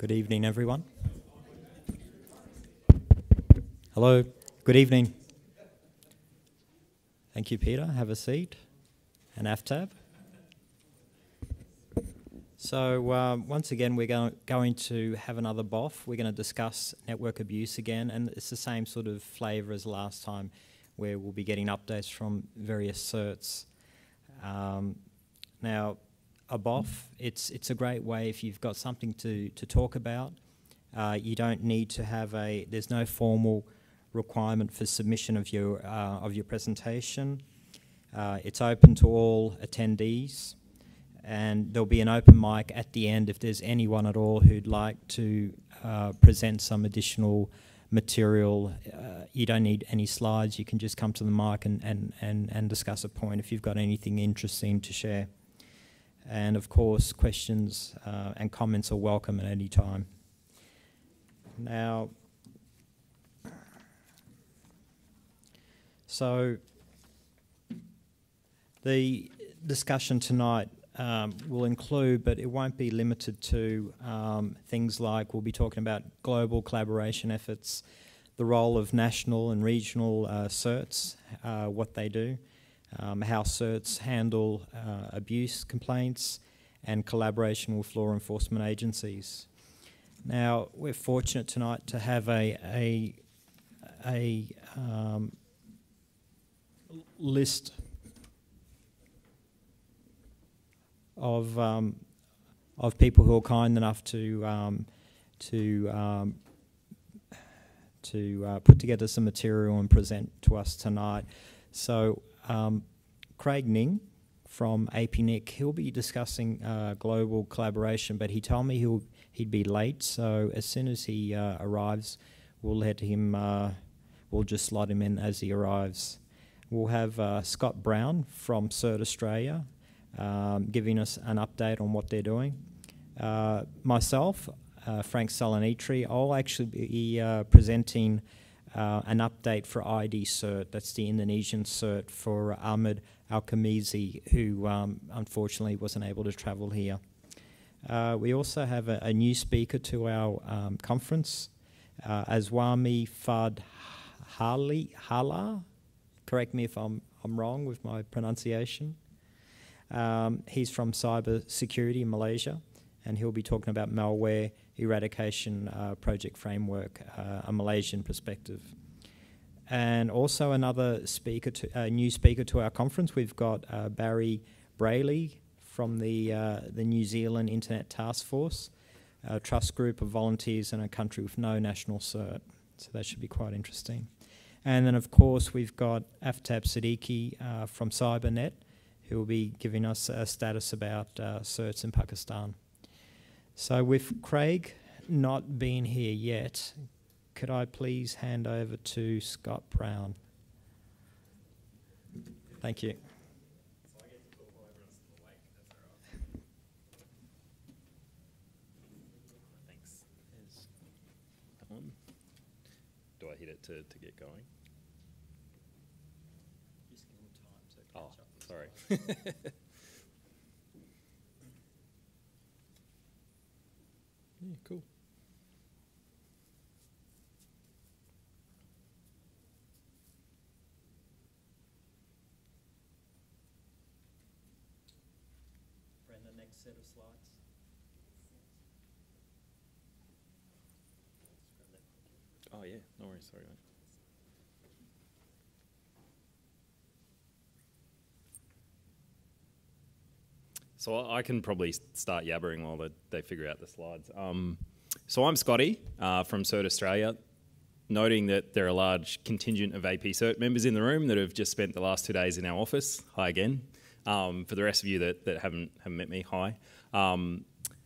Good evening, everyone. Hello, good evening. Thank you, Peter. Have a seat. And AFTAB. So once again, we're going to have another BoF. We're going to discuss network abuse again, and it's the same sort of flavour as last time, where we'll be getting updates from various certs. Now, a BoF, it's a great way if you've got something to talk about. You don't need to have there's no formal requirement for submission of your presentation. It's open to all attendees, and there'll be an open mic at the end if there's anyone at all who'd like to present some additional material. You don't need any slides. You can just come to the mic and discuss a point if you've got anything interesting to share. And of course, questions and comments are welcome at any time. Now, so the discussion tonight will include, but it won't be limited to, things like we'll be talking about global collaboration efforts, the role of national and regional certs, what they do, how certs handle abuse complaints, and collaboration with law enforcement agencies. Now, we're fortunate tonight to have a list of people who are kind enough to put together some material and present to us tonight. So Craig Ning from APNIC, he'll be discussing global collaboration, but he told me he'd be late, so as soon as he arrives, we'll let him, we'll just slot him in as he arrives. We'll have Scott Brown from CERT Australia giving us an update on what they're doing. Myself, Frank Salinitri, I'll actually be presenting an update for ID CERT. That's the Indonesian CERT for Ahmed Al-Khamizi, who unfortunately wasn't able to travel here. We also have a new speaker to our conference, Azwami Fadhala. Correct me if I'm wrong with my pronunciation. He's from Cyber Security in Malaysia, and he'll be talking about malware eradication project framework, a Malaysian perspective. And also another speaker, new speaker to our conference. We've got Barry Brayley from the New Zealand Internet Task Force, a trust group of volunteers in a country with no national cert. So that should be quite interesting. And then, of course, we've got Aftab Siddiqui from CyberNet, who will be giving us a status about certs in Pakistan. So with Craig not being here yet, could I please hand over to Scott Brown? Thank you. Thanks. Do I hit it to get going? Just give him time to catch up. Sorry. Yeah, cool. Brenda, next set of slides. Oh yeah, no worries, sorry mate. So I can probably start yabbering while they figure out the slides. So I'm Scotty from CERT Australia, noting that there are a large contingent of AP CERT members in the room that have just spent the last 2 days in our office. Hi again. For the rest of you that haven't met me, hi.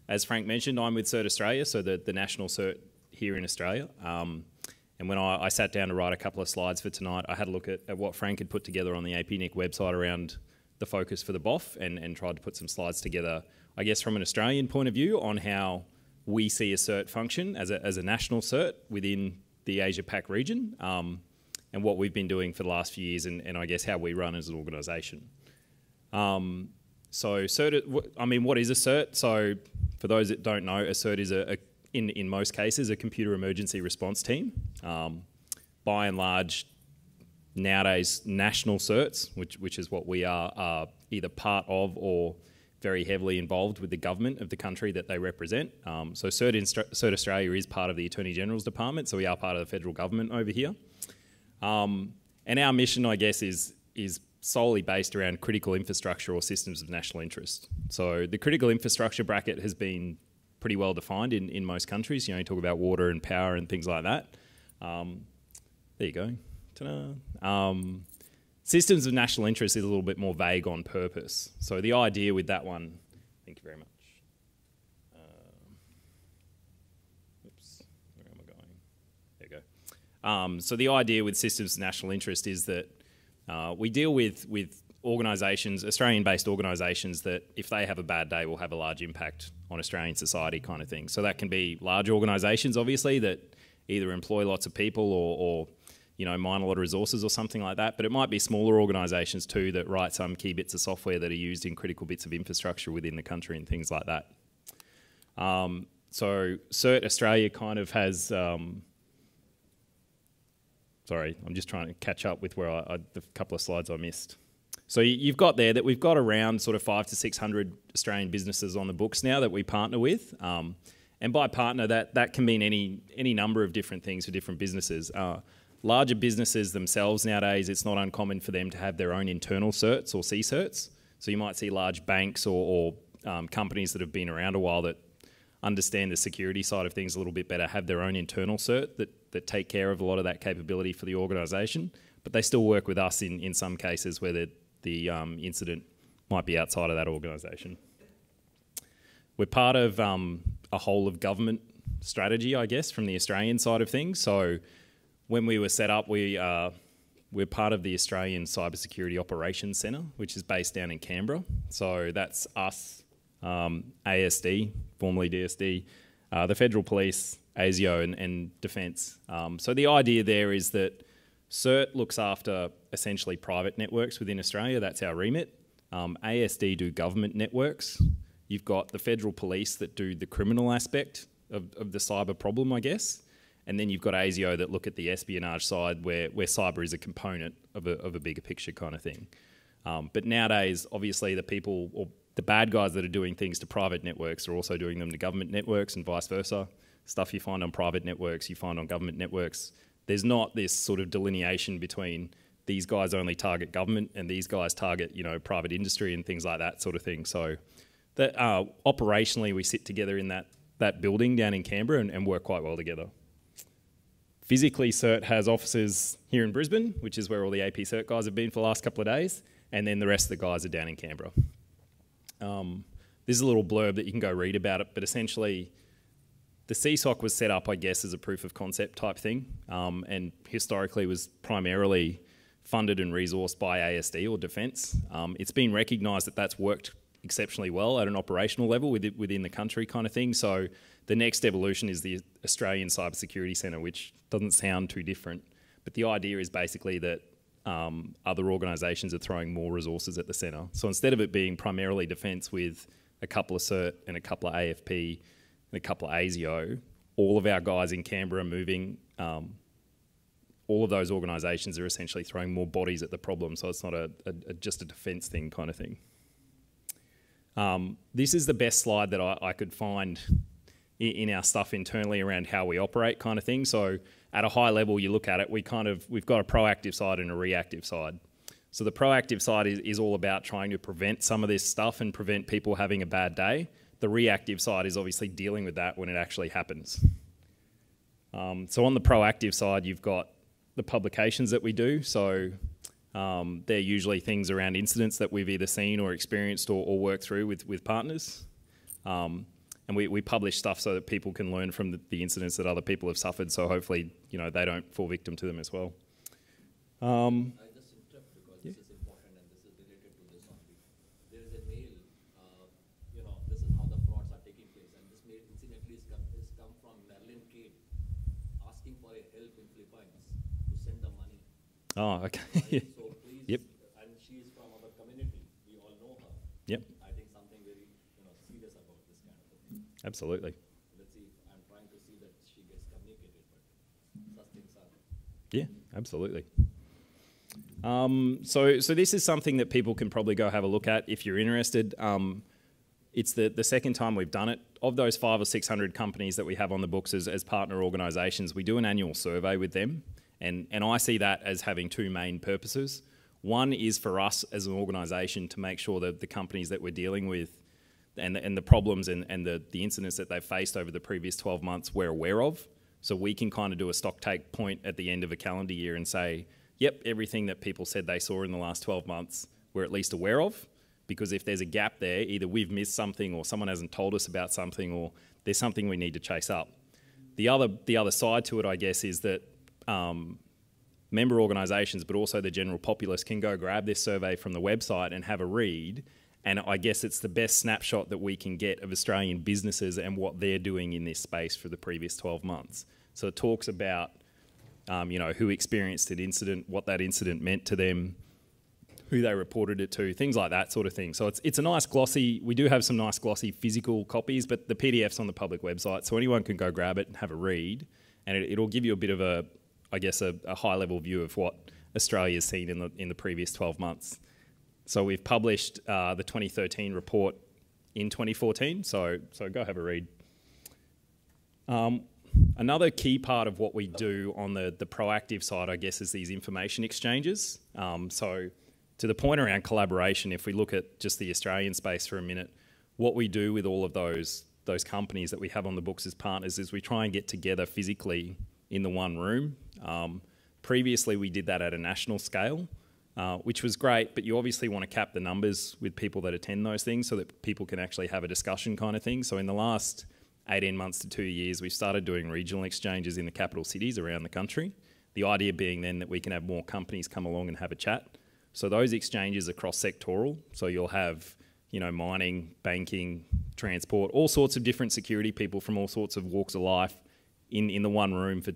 As Frank mentioned, I'm with CERT Australia, so the national CERT here in Australia. And when I sat down to write a couple of slides for tonight, I had a look at what Frank had put together on the APNIC website around the focus for the BoF and tried to put some slides together, I guess from an Australian point of view on how we see a CERT function as a national CERT within the Asia-Pac region, and what we've been doing for the last few years and I guess how we run as an organisation. So CERT, I mean, what is a CERT? So for those that don't know, a CERT is in most cases, a computer emergency response team. By and large, nowadays, national certs, which is what we are either part of or very heavily involved with the government of the country that they represent. So Cert Australia is part of the Attorney General's Department, so we are part of the federal government over here. And our mission, I guess, is solely based around critical infrastructure or systems of national interest. So the critical infrastructure bracket has been pretty well defined in most countries. You know, you talk about water and power and things like that. There you go. Ta-da. Systems of national interest is a little bit more vague on purpose. So the idea with that one, thank you very much. Oops, where am I going? There you go. So the idea with systems of national interest is that we deal with organisations, Australian-based organisations, that if they have a bad day will have a large impact on Australian society kind of thing. So that can be large organisations, obviously, that either employ lots of people or you know, mine a lot of resources or something like that. But it might be smaller organisations too that write some key bits of software that are used in critical bits of infrastructure within the country and things like that. So Cert Australia kind of has... sorry, I'm just trying to catch up with where the couple of slides I missed. So you've got there that we've got around sort of 500 to 600 Australian businesses on the books now that we partner with. And by partner, that can mean any number of different things for different businesses. Larger businesses themselves nowadays, it's not uncommon for them to have their own internal certs or C-certs. So you might see large banks or companies that have been around a while that understand the security side of things a little bit better, have their own internal cert that take care of a lot of that capability for the organisation. But they still work with us in some cases where the incident might be outside of that organisation. We're part of a whole of government strategy, I guess, from the Australian side of things. So when we were set up, we're part of the Australian Cybersecurity Operations Centre, which is based down in Canberra. So that's us, ASD, formerly DSD, the Federal Police, ASIO and Defence. So the idea there is that CERT looks after essentially private networks within Australia. That's our remit. ASD do government networks. You've got the Federal Police that do the criminal aspect of the cyber problem, I guess. And then you've got ASIO that look at the espionage side where cyber is a component of a bigger picture kind of thing. But nowadays, obviously, the people or the bad guys that are doing things to private networks are also doing them to government networks and vice versa. Stuff you find on private networks, you find on government networks. There's not this sort of delineation between these guys only target government and these guys target, you know, private industry and things like that sort of thing. So that operationally, we sit together in that building down in Canberra and work quite well together. Physically, CERT has offices here in Brisbane, which is where all the AP CERT guys have been for the last couple of days, and then the rest of the guys are down in Canberra. This is a little blurb that you can go read about it, but essentially the CSOC was set up, I guess, as a proof of concept type thing, and historically was primarily funded and resourced by ASD or Defence. It's been recognised that that's worked exceptionally well at an operational level within the country kind of thing. So the next evolution is the Australian Cybersecurity Centre, which doesn't sound too different. But the idea is basically that other organisations are throwing more resources at the centre. So instead of it being primarily Defence with a couple of CERT and a couple of AFP and a couple of ASIO, all of our guys in Canberra moving, all of those organisations are essentially throwing more bodies at the problem. So it's not just a defence thing kind of thing. This is the best slide that I could find in our stuff internally around how we operate kind of thing. So at a high level, you look at it, we've got a proactive side and a reactive side. So the proactive side is all about trying to prevent some of this stuff and prevent people having a bad day. The reactive side is obviously dealing with that when it actually happens. So on the proactive side, you've got the publications that we do. So they're usually things around incidents that we've either seen or experienced or worked through with partners. And we publish stuff so that people can learn from the incidents that other people have suffered. So hopefully, you know, they don't fall victim to them as well. I just interrupt because this is important and this is related to this only. There is a mail, you know, this is how the frauds are taking place. And this mail incidentally has come from Marilyn Kane asking for a help in Philippines to send the money. Oh, okay. Right? So please, Yep. And she is from our community. We all know her. Yep. I think something very, you know, serious about this kind of a thing. Absolutely. Let's see, I'm trying to Yeah, absolutely. So this is something that people can probably go have a look at if you're interested. It's the second time we've done it. Of those 500 or 600 companies that we have on the books as partner organisations, we do an annual survey with them. And I see that as having two main purposes. One is for us as an organisation to make sure that the companies that we're dealing with and the problems and the incidents that they've faced over the previous 12 months we're aware of. So we can kind of do a stock take point at the end of a calendar year and say, yep, everything that people said they saw in the last 12 months we're at least aware of. Because if there's a gap there, either we've missed something or someone hasn't told us about something or there's something we need to chase up. The other side to it, I guess, is that member organisations, but also the general populace, can go grab this survey from the website and have a read. And I guess it's the best snapshot that we can get of Australian businesses and what they're doing in this space for the previous 12 months. So it talks about, who experienced an incident, what that incident meant to them, who they reported it to, things like that sort of thing. So it's a nice glossy, we do have some nice glossy physical copies, but the PDF's on the public website, so anyone can go grab it and have a read, and it'll give you a bit of a high-level view of what Australia's seen in the previous 12 months. So we've published the 2013 report in 2014, so go have a read. Another key part of what we do on the proactive side, I guess, is these information exchanges. So to the point around collaboration, if we look at just the Australian space for a minute, what we do with all of those companies that we have on the books as partners is we try and get together physically in the one room. Previously, we did that at a national scale, which was great, but you obviously want to cap the numbers with people that attend those things so that people can actually have a discussion kind of thing. So in the last 18 months to 2 years, we've started doing regional exchanges in the capital cities around the country. The idea being then that we can have more companies come along and have a chat. So those exchanges are cross-sectoral. So you'll have, mining, banking, transport, all sorts of different security people from all sorts of walks of life in the one room for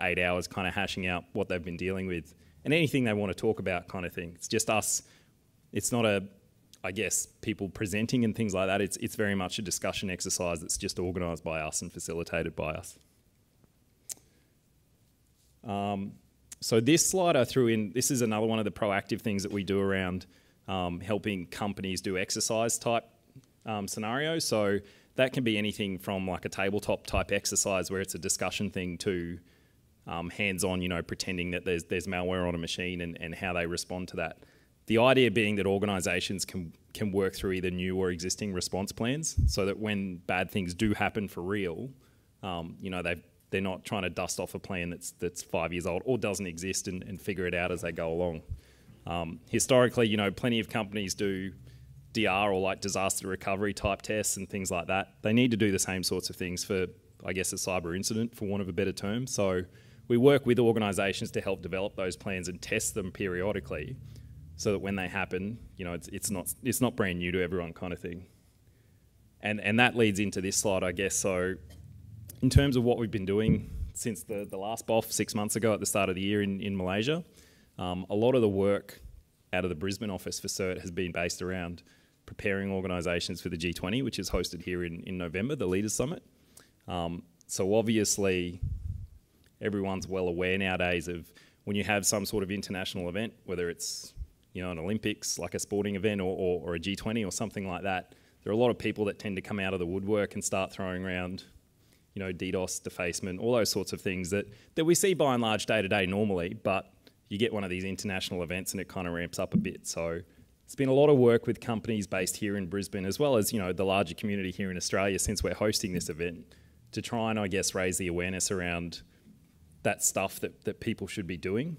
8 hours, kind of hashing out what they've been dealing with and anything they want to talk about, kind of thing. It's just us. It's not people presenting and things like that. It's very much a discussion exercise that's just organised by us and facilitated by us. So this slide I threw in, this is another one of the proactive things that we do around helping companies do exercise type scenarios. So that can be anything from like a tabletop type exercise where it's a discussion thing to hands-on, pretending that there's malware on a machine and how they respond to that. The idea being that organisations can work through either new or existing response plans so that when bad things do happen for real, they're not trying to dust off a plan that's 5 years old or doesn't exist and figure it out as they go along. Historically, plenty of companies do DR or like disaster recovery type tests and things like that. They need to do the same sorts of things for, I guess, a cyber incident, for want of a better term. So we work with organisations to help develop those plans and test them periodically so that when they happen, it's not brand new to everyone kind of thing. And that leads into this slide, I guess. So in terms of what we've been doing since the last BoF 6 months ago at the start of the year in Malaysia, a lot of the work out of the Brisbane office for CERT has been based around preparing organisations for the G20, which is hosted here in November, the Leaders Summit. So obviously, everyone's well aware nowadays of when you have some sort of international event, whether it's an Olympics, like a sporting event, or a G20 or something like that, there are a lot of people that tend to come out of the woodwork and start throwing around DDoS, defacement, all those sorts of things that we see by and large day to day normally, but you get one of these international events and it kind of ramps up a bit. So it's been a lot of work with companies based here in Brisbane, as well as, the larger community here in Australia since we're hosting this event, to try and, I guess, raise the awareness around that stuff that people should be doing.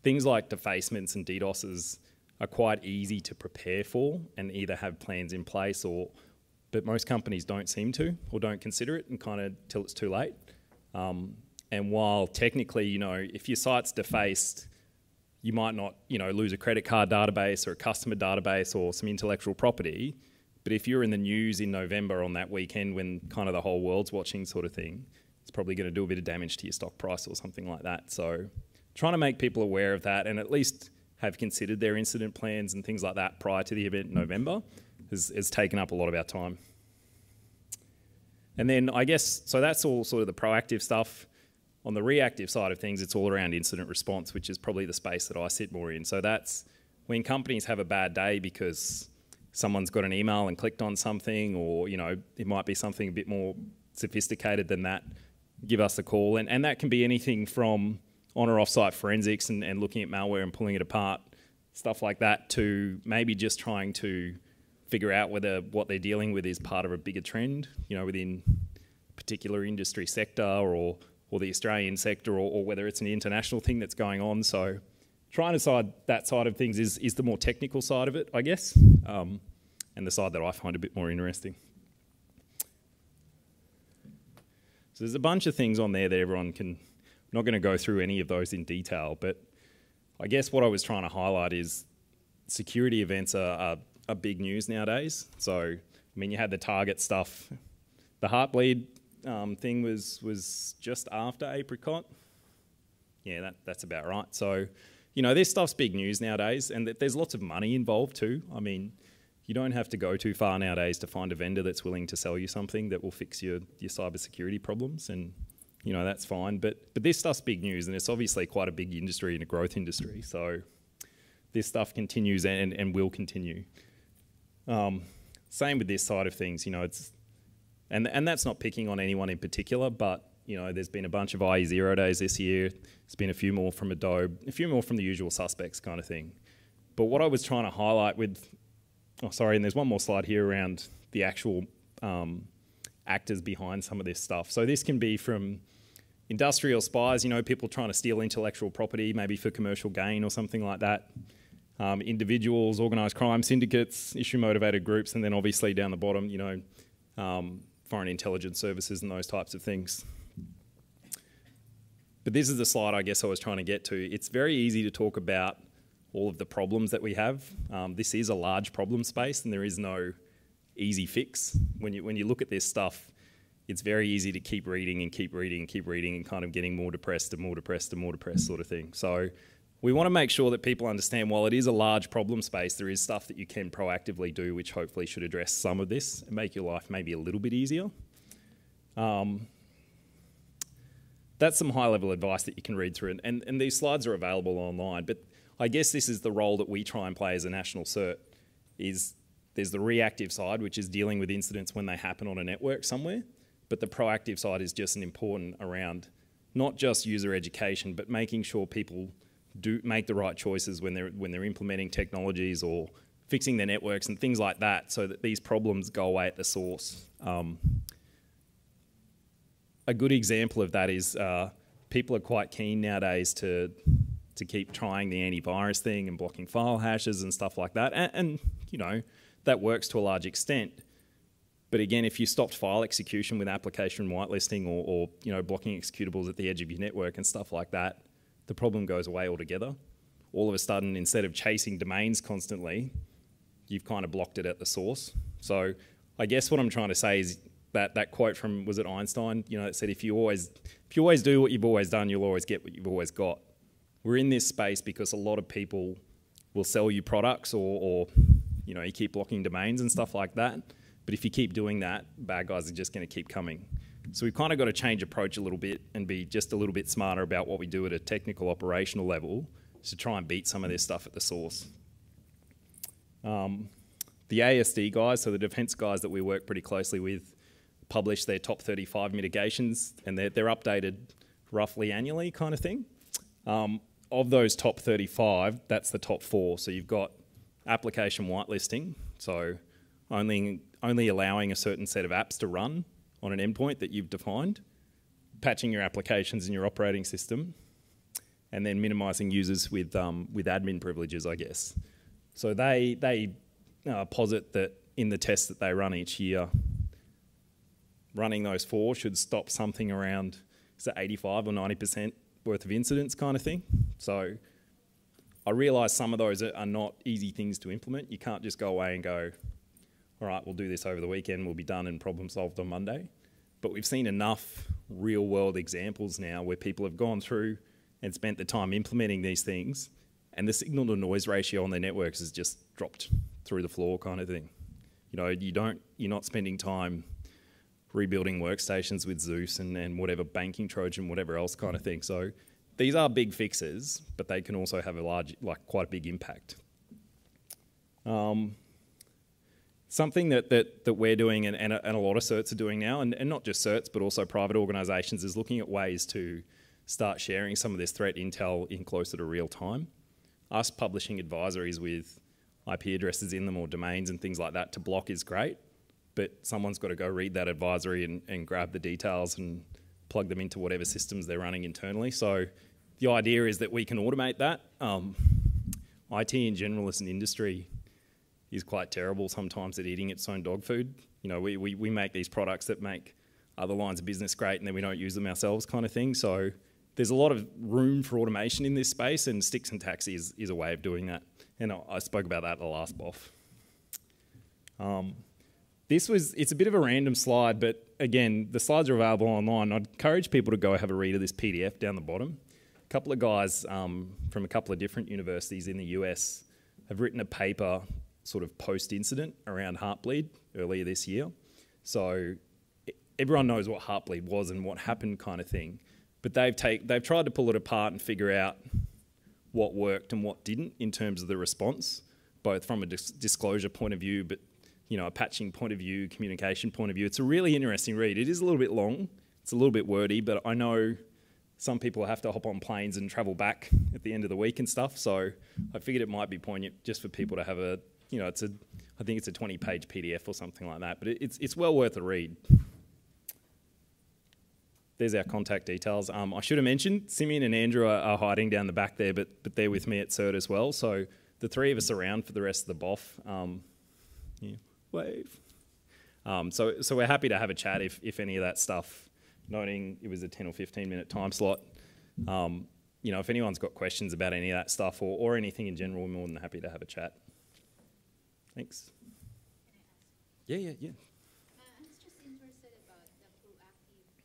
Things like defacements and DDoSes are quite easy to prepare for and either have plans in place but most companies don't seem to or don't consider it and kind of till it's too late. And while technically, if your site's defaced, you might not, lose a credit card database or a customer database or some intellectual property. But if you're in the news in November on that weekend when kind of the whole world's watching sort of thing, it's probably going to do a bit of damage to your stock price or something like that. So trying to make people aware of that and at least have considered their incident plans and things like that prior to the event in November has taken up a lot of our time. And then I guess, so that's all sort of the proactive stuff. On the reactive side of things, it's all around incident response, which is probably the space that I sit more in. So that's when companies have a bad day because someone's got an email and clicked on something, or, you know, it might be something a bit more sophisticated than that, give us a call. And that can be anything from on or off-site forensics and looking at malware and pulling it apart, stuff like that, to maybe just trying to figure out whether what they're dealing with is part of a bigger trend, you know, within a particular industry sector or the Australian sector, or whether it's an international thing that's going on. So trying to decide that side of things is the more technical side of it, I guess, and the side that I find a bit more interesting. So there's a bunch of things on there that everyone can, I'm not going to go through any of those in detail, but I guess what I was trying to highlight is security events are big news nowadays. So, I mean, you had the Target stuff. The Heartbleed thing was just after Apricot. Yeah, that's about right. So, you know, this stuff's big news nowadays, and there's lots of money involved too. I mean, you don't have to go too far nowadays to find a vendor that's willing to sell you something that will fix your cybersecurity problems, and, you know, that's fine. But this stuff's big news, and it's obviously quite a big industry and a growth industry. So this stuff continues and will continue. Same with this side of things, you know, and that's not picking on anyone in particular, but, you know, there's been a bunch of IE 0 days this year. There's been a few more from Adobe, a few more from the usual suspects kind of thing. But what I was trying to highlight with, and there's one more slide here around the actual actors behind some of this stuff. So this can be from industrial spies, you know, people trying to steal intellectual property, maybe for commercial gain or something like that. Individuals, organised crime syndicates, issue-motivated groups, and then obviously down the bottom, you know, foreign intelligence services and those types of things. But this is the slide I guess I was trying to get to. It's very easy to talk about all of the problems that we have. This is a large problem space, and there is no easy fix. When you look at this stuff, it's very easy to keep reading and keep reading and keep reading and kind of getting more depressed and more depressed and more depressed sort of thing. So we want to make sure that people understand while it is a large problem space, there is stuff that you can proactively do which hopefully should address some of this and make your life maybe a little bit easier. That's some high-level advice that you can read through, and these slides are available online, but I guess this is the role that we try and play as a national cert, is there's the reactive side, which is dealing with incidents when they happen on a network somewhere, but the proactive side is just an important around not just user education, but making sure people do make the right choices when they're implementing technologies or fixing their networks and things like that, so that these problems go away at the source. A good example of that is people are quite keen nowadays to keep trying the antivirus thing and blocking file hashes and stuff like that, and you know, that works to a large extent. But again, if you stopped file execution with application whitelisting or you know, blocking executables at the edge of your network and stuff like that, the problem goes away altogether. All of a sudden, instead of chasing domains constantly, you've kind of blocked it at the source. So I guess what I'm trying to say is that quote from, was it Einstein? You know, it said, if you always do what you've always done, you'll always get what you've always got. We're in this space because a lot of people will sell you products or you know, you keep blocking domains and stuff like that. But if you keep doing that, bad guys are just going to keep coming. So we've kind of got to change approach a little bit and be just a little bit smarter about what we do at a technical operational level to try and beat some of this stuff at the source. The ASD guys, so the defence guys that we work pretty closely with, publish their top 35 mitigations, and they're updated roughly annually kind of thing. Of those top 35, that's the top 4. So you've got application whitelisting, so only allowing a certain set of apps to run on an endpoint that you've defined, patching your applications in your operating system, and then minimising users with admin privileges, I guess. So they posit that in the tests that they run each year, running those 4 should stop something around, is it 85 or 90% worth of incidents kind of thing. So I realise some of those are not easy things to implement. You can't just go away and go, all right, we'll do this over the weekend, we'll be done and problem solved on Monday. But we've seen enough real world examples now where people have gone through and spent the time implementing these things, and the signal to noise ratio on their networks has just dropped through the floor kind of thing. You know, you're not spending time rebuilding workstations with Zeus and whatever banking Trojan, whatever else kind of thing. So these are big fixes, but they can also have a large, like quite a big impact. Something that we're doing and a lot of certs are doing now, and not just certs, but also private organisations, is looking at ways to start sharing some of this threat intel in closer to real time. Us publishing advisories with IP addresses in them or domains and things like that to block is great, but someone's got to go read that advisory and grab the details and plug them into whatever systems they're running internally. So the idea is that we can automate that. IT in general as an industry is quite terrible sometimes at eating its own dog food. You know, we make these products that make other lines of business great and then we don't use them ourselves kind of thing. So there's a lot of room for automation in this space, and Sticks and Taxi is a way of doing that. And I spoke about that at the last BoF. It's a bit of a random slide, but again, the slides are available online. I'd encourage people to go have a read of this PDF down the bottom. A couple of guys from a couple of different universities in the US have written a paper sort of post-incident around Heartbleed earlier this year. So everyone knows what Heartbleed was and what happened kind of thing, but they've tried to pull it apart and figure out what worked and what didn't in terms of the response, both from a disclosure point of view, but you know, a patching point of view, communication point of view. It's a really interesting read. It is a little bit long, it's a little bit wordy, but I know some people have to hop on planes and travel back at the end of the week and stuff, so I figured it might be poignant just for people to have a, you know, I think it's a 20-page PDF or something like that, but it's well worth a read. There's our contact details. I should have mentioned, Simeon and Andrew are hiding down the back there, but they're with me at CERT as well. So the three of us are around for the rest of the BoF. Yeah, wave. So we're happy to have a chat if any of that stuff, noting it was a 10 or 15-minute time slot. You know, if anyone's got questions about any of that stuff or anything in general, we're more than happy to have a chat. Thanks. Yeah. I was just interested about the proactive activity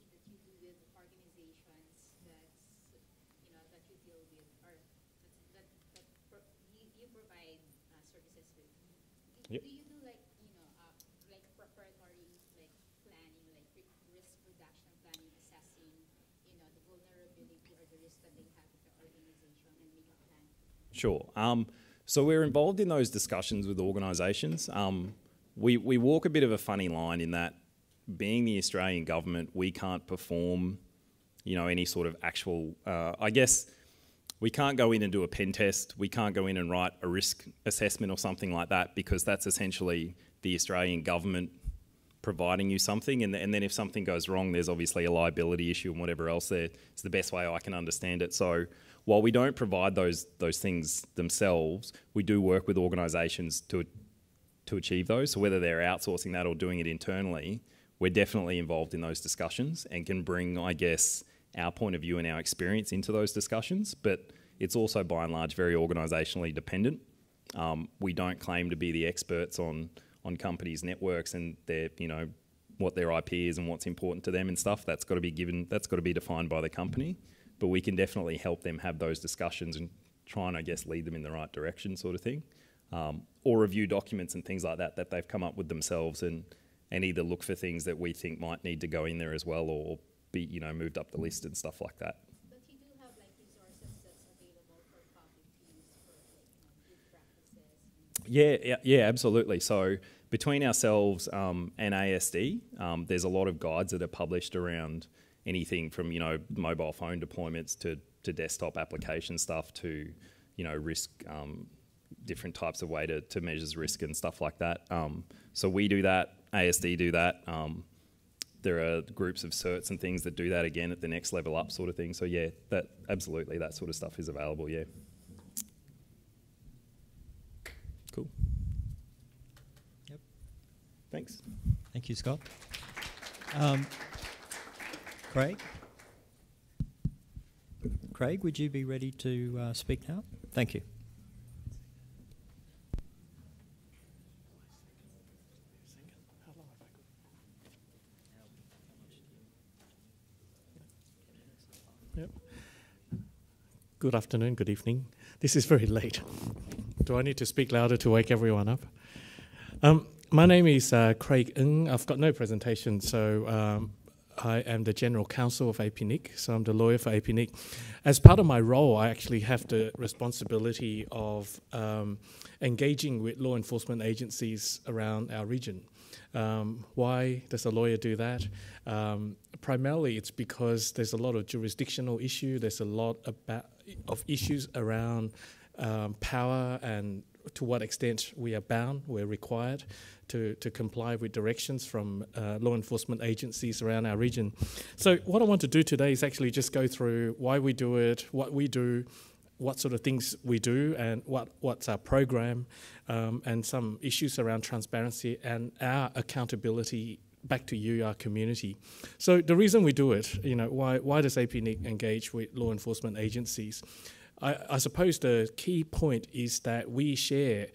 that you do with organizations that you deal with, or that you provide services with. Yep. Do you do like preparatory planning, like risk reduction planning, assessing the vulnerability or the risk that they have with the organization and make a plan? Sure. So we're involved in those discussions with organisations. We walk a bit of a funny line in that, being the Australian government, we can't perform, any sort of actual, I guess, we can't go in and do a pen test. We can't go in and write a risk assessment or something like that, because that's essentially the Australian government providing you something. And then if something goes wrong, there's obviously a liability issue and whatever else there. It's the best way I can understand it. So while we don't provide those things themselves, we do work with organisations to achieve those. So whether they're outsourcing that or doing it internally, we're definitely involved in those discussions and can bring, I guess, our point of view and our experience into those discussions. But it's also by and large very organisationally dependent. We don't claim to be the experts on companies' networks and their, what their IP is and what's important to them and stuff. That's got to be defined by the company. But we can definitely help them have those discussions and try and, I guess, lead them in the right direction, sort of thing. Or review documents and things like that they've come up with themselves and either look for things that we think might need to go in there as well, or be, moved up the list and stuff like that. But you do have resources that's available for public to use for good practices? Yeah, absolutely. So between ourselves and ASD, there's a lot of guides that are published around anything from, mobile phone deployments to desktop application stuff to, risk, different types of way to measure risk and stuff like that. So we do that, ASD do that. There are groups of certs and things that do that again at the next level up sort of thing. So yeah, absolutely that sort of stuff is available, yeah. Cool. Yep. Thanks. Thank you, Scott. Craig, would you be ready to speak now? Thank you. Yep. Good afternoon, good evening. This is very late. Do I need to speak louder to wake everyone up? My name is Craig Ng. I've got no presentation, so I am the General Counsel of APNIC, so I'm the lawyer for APNIC. As part of my role, I actually have the responsibility of engaging with law enforcement agencies around our region. Why does a lawyer do that? Primarily, it's because there's a lot of jurisdictional issue. There's a lot of issues around power and to what extent we are bound, we're required to comply with directions from law enforcement agencies around our region. So what I want to do today is actually just go through why we do it, what we do, what sort of things we do, and what's our program, and some issues around transparency and our accountability back to you, our community. So the reason we do it, why does APNIC engage with law enforcement agencies? I suppose the key point is that we share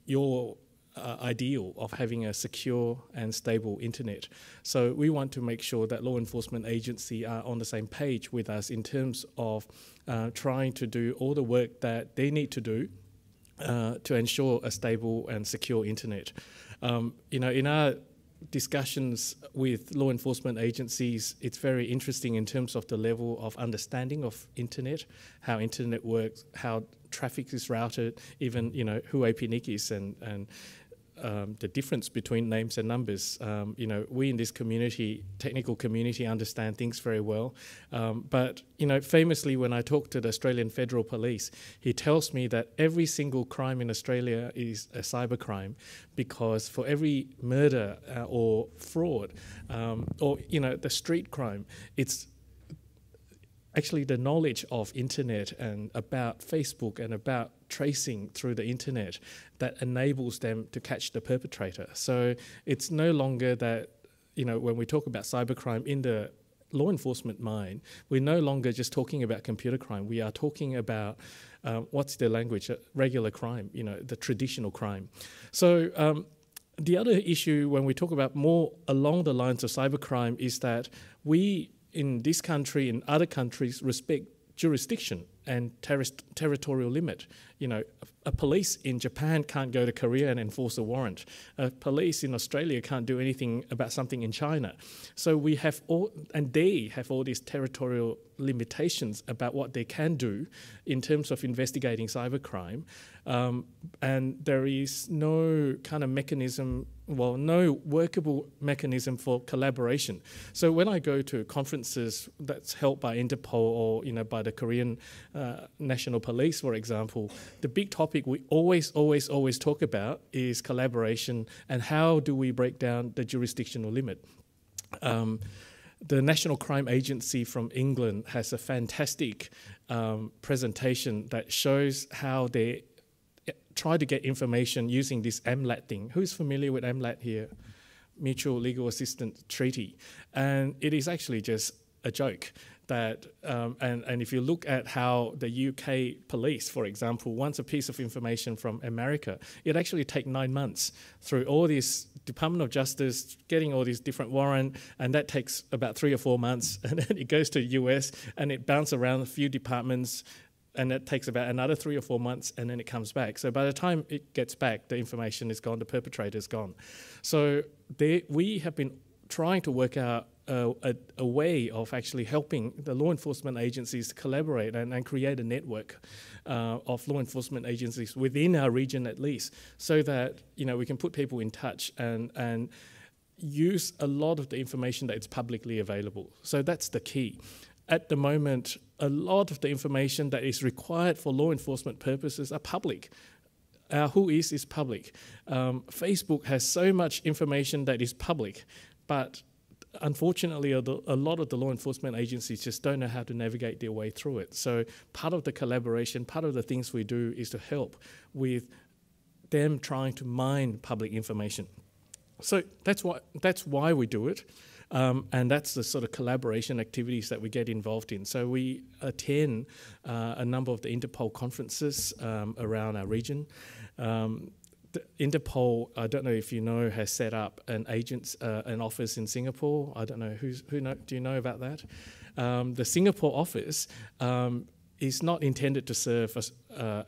your ideal of having a secure and stable internet. So we want to make sure that law enforcement agencies are on the same page with us in terms of trying to do all the work that they need to do to ensure a stable and secure internet. In our discussions with law enforcement agencies, it's very interesting in terms of the level of understanding of internet, how internet works, how traffic is routed, even who APNIC is and the difference between names and numbers. We in this community, technical community, understand things very well. But famously, when I talk to the Australian Federal Police, he tells me that every single crime in Australia is a cybercrime, because for every murder or fraud or the street crime, it's actually the knowledge of internet and about Facebook and about tracing through the internet that enables them to catch the perpetrator. So it's no longer that, when we talk about cybercrime in the law enforcement mind, we're no longer just talking about computer crime. We are talking about, what's the language, regular crime, the traditional crime. So the other issue when we talk about more along the lines of cybercrime is that we in this country, in other countries, respect jurisdiction and territorial limit. A police in Japan can't go to Korea and enforce a warrant. A police in Australia can't do anything about something in China. So we have they have all these territorial limitations about what they can do in terms of investigating cybercrime. And there is no kind of mechanism, no workable mechanism for collaboration. So when I go to conferences that's held by Interpol or by the Korean National Police, for example, the big topic we always talk about is collaboration and how do we break down the jurisdictional limit. The National Crime Agency from England has a fantastic presentation that shows how they try to get information using this MLAT thing. Who's familiar with MLAT here? Mutual Legal Assistance Treaty. And it is actually just a joke that, and if you look at how the UK police, for example, wants a piece of information from America, it actually takes 9 months through all this Department of Justice, getting all these different warrants, and that takes about 3 or 4 months, and then it goes to the US, and it bounces around a few departments, and that takes about another 3 or 4 months, and then it comes back. So by the time it gets back, the information is gone, the perpetrator is gone. So we have been trying to work out a way of actually helping the law enforcement agencies to collaborate and create a network of law enforcement agencies within our region at least, so that we can put people in touch and use a lot of the information that is publicly available. So that's the key. At the moment, a lot of the information that is required for law enforcement purposes are public. Who is public. Facebook has so much information that is public, but unfortunately, a lot of the law enforcement agencies just don't know how to navigate their way through it. So part of the collaboration, part of the things we do is to help with them trying to mine public information. So that's why we do it. And that's the sort of collaboration activities that we get involved in. So we attend a number of the Interpol conferences around our region. Interpol, I don't know if you know, has set up an office in Singapore. I don't know do you know about that? The Singapore office is not intended to serve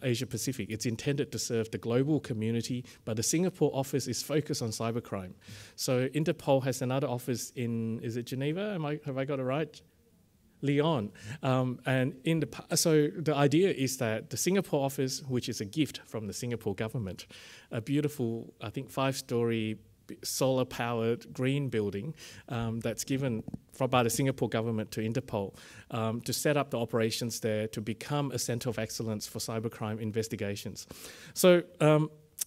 Asia Pacific. It's intended to serve the global community, but the Singapore office is focused on cybercrime. So Interpol has another office in, is it Geneva? Have I got it right? Lyon. So the idea is that the Singapore office, which is a gift from the Singapore government, a beautiful, I think, 5-story solar-powered green building that's given by the Singapore government to Interpol to set up the operations there to become a centre of excellence for cybercrime investigations. So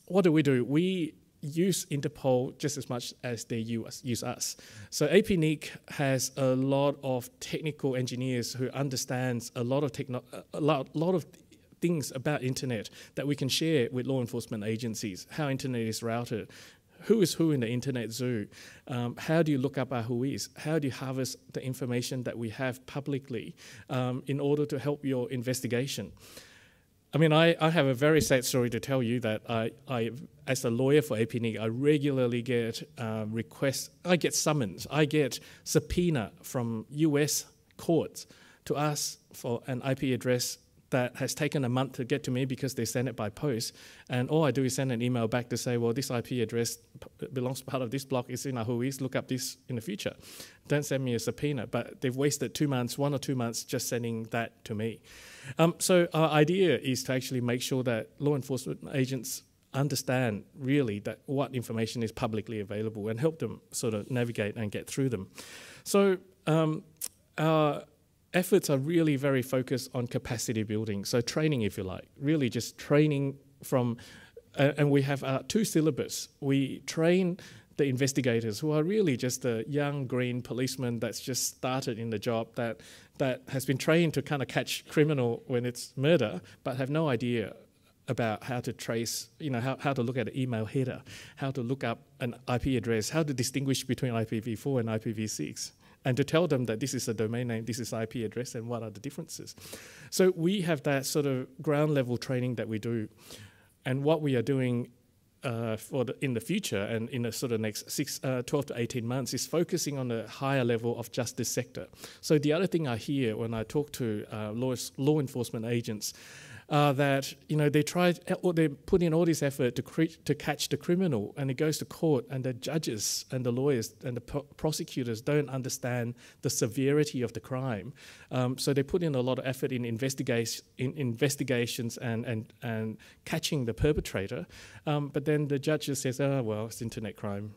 what do? We use Interpol just as much as they use us. So APNIC has a lot of technical engineers who understands a lot of things about internet that we can share with law enforcement agencies, how internet is routed, who is who in the internet zoo, how do you look up our whois, how do you harvest the information that we have publicly in order to help your investigation. I mean, I have a very sad story to tell you that I as a lawyer for APNIC, I regularly get requests, I get summons, I get subpoena from US courts to ask for an IP address that has taken a month to get to me because they send it by post. And all I do is send an email back to say, well, this IP address belongs to part of this block, it's in our whois, look up this in the future. Don't send me a subpoena. But they've wasted 2 months, 1 or 2 months just sending that to me. So our idea is to actually make sure that law enforcement agents understand really that what information is publicly available and help them sort of navigate and get through them. So our efforts are really very focused on capacity building, so training, if you like, really just training from, and we have 2 syllabus. We train the investigators who are really just a young green policeman that's just started in the job that has been trained to kind of catch criminal when it's murder, but have no idea about how to trace, how to look at an email header, how to look up an IP address, how to distinguish between IPv4 and IPv6. And to tell them that this is a domain name, this is IP address, and what are the differences. So we have that sort of ground level training that we do. And what we are doing in the future and in the sort of next 12 to 18 months is focusing on the higher level of justice sector. So the other thing I hear when I talk to law enforcement agents that they put in all this effort to catch the criminal, and it goes to court, and the judges and the lawyers and the prosecutors don't understand the severity of the crime. So they put in a lot of effort in investigations and catching the perpetrator, but then the judge just says, "Oh well, it's internet crime,